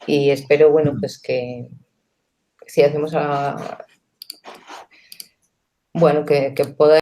y espero, bueno, pues que si hacemos bueno, que podáis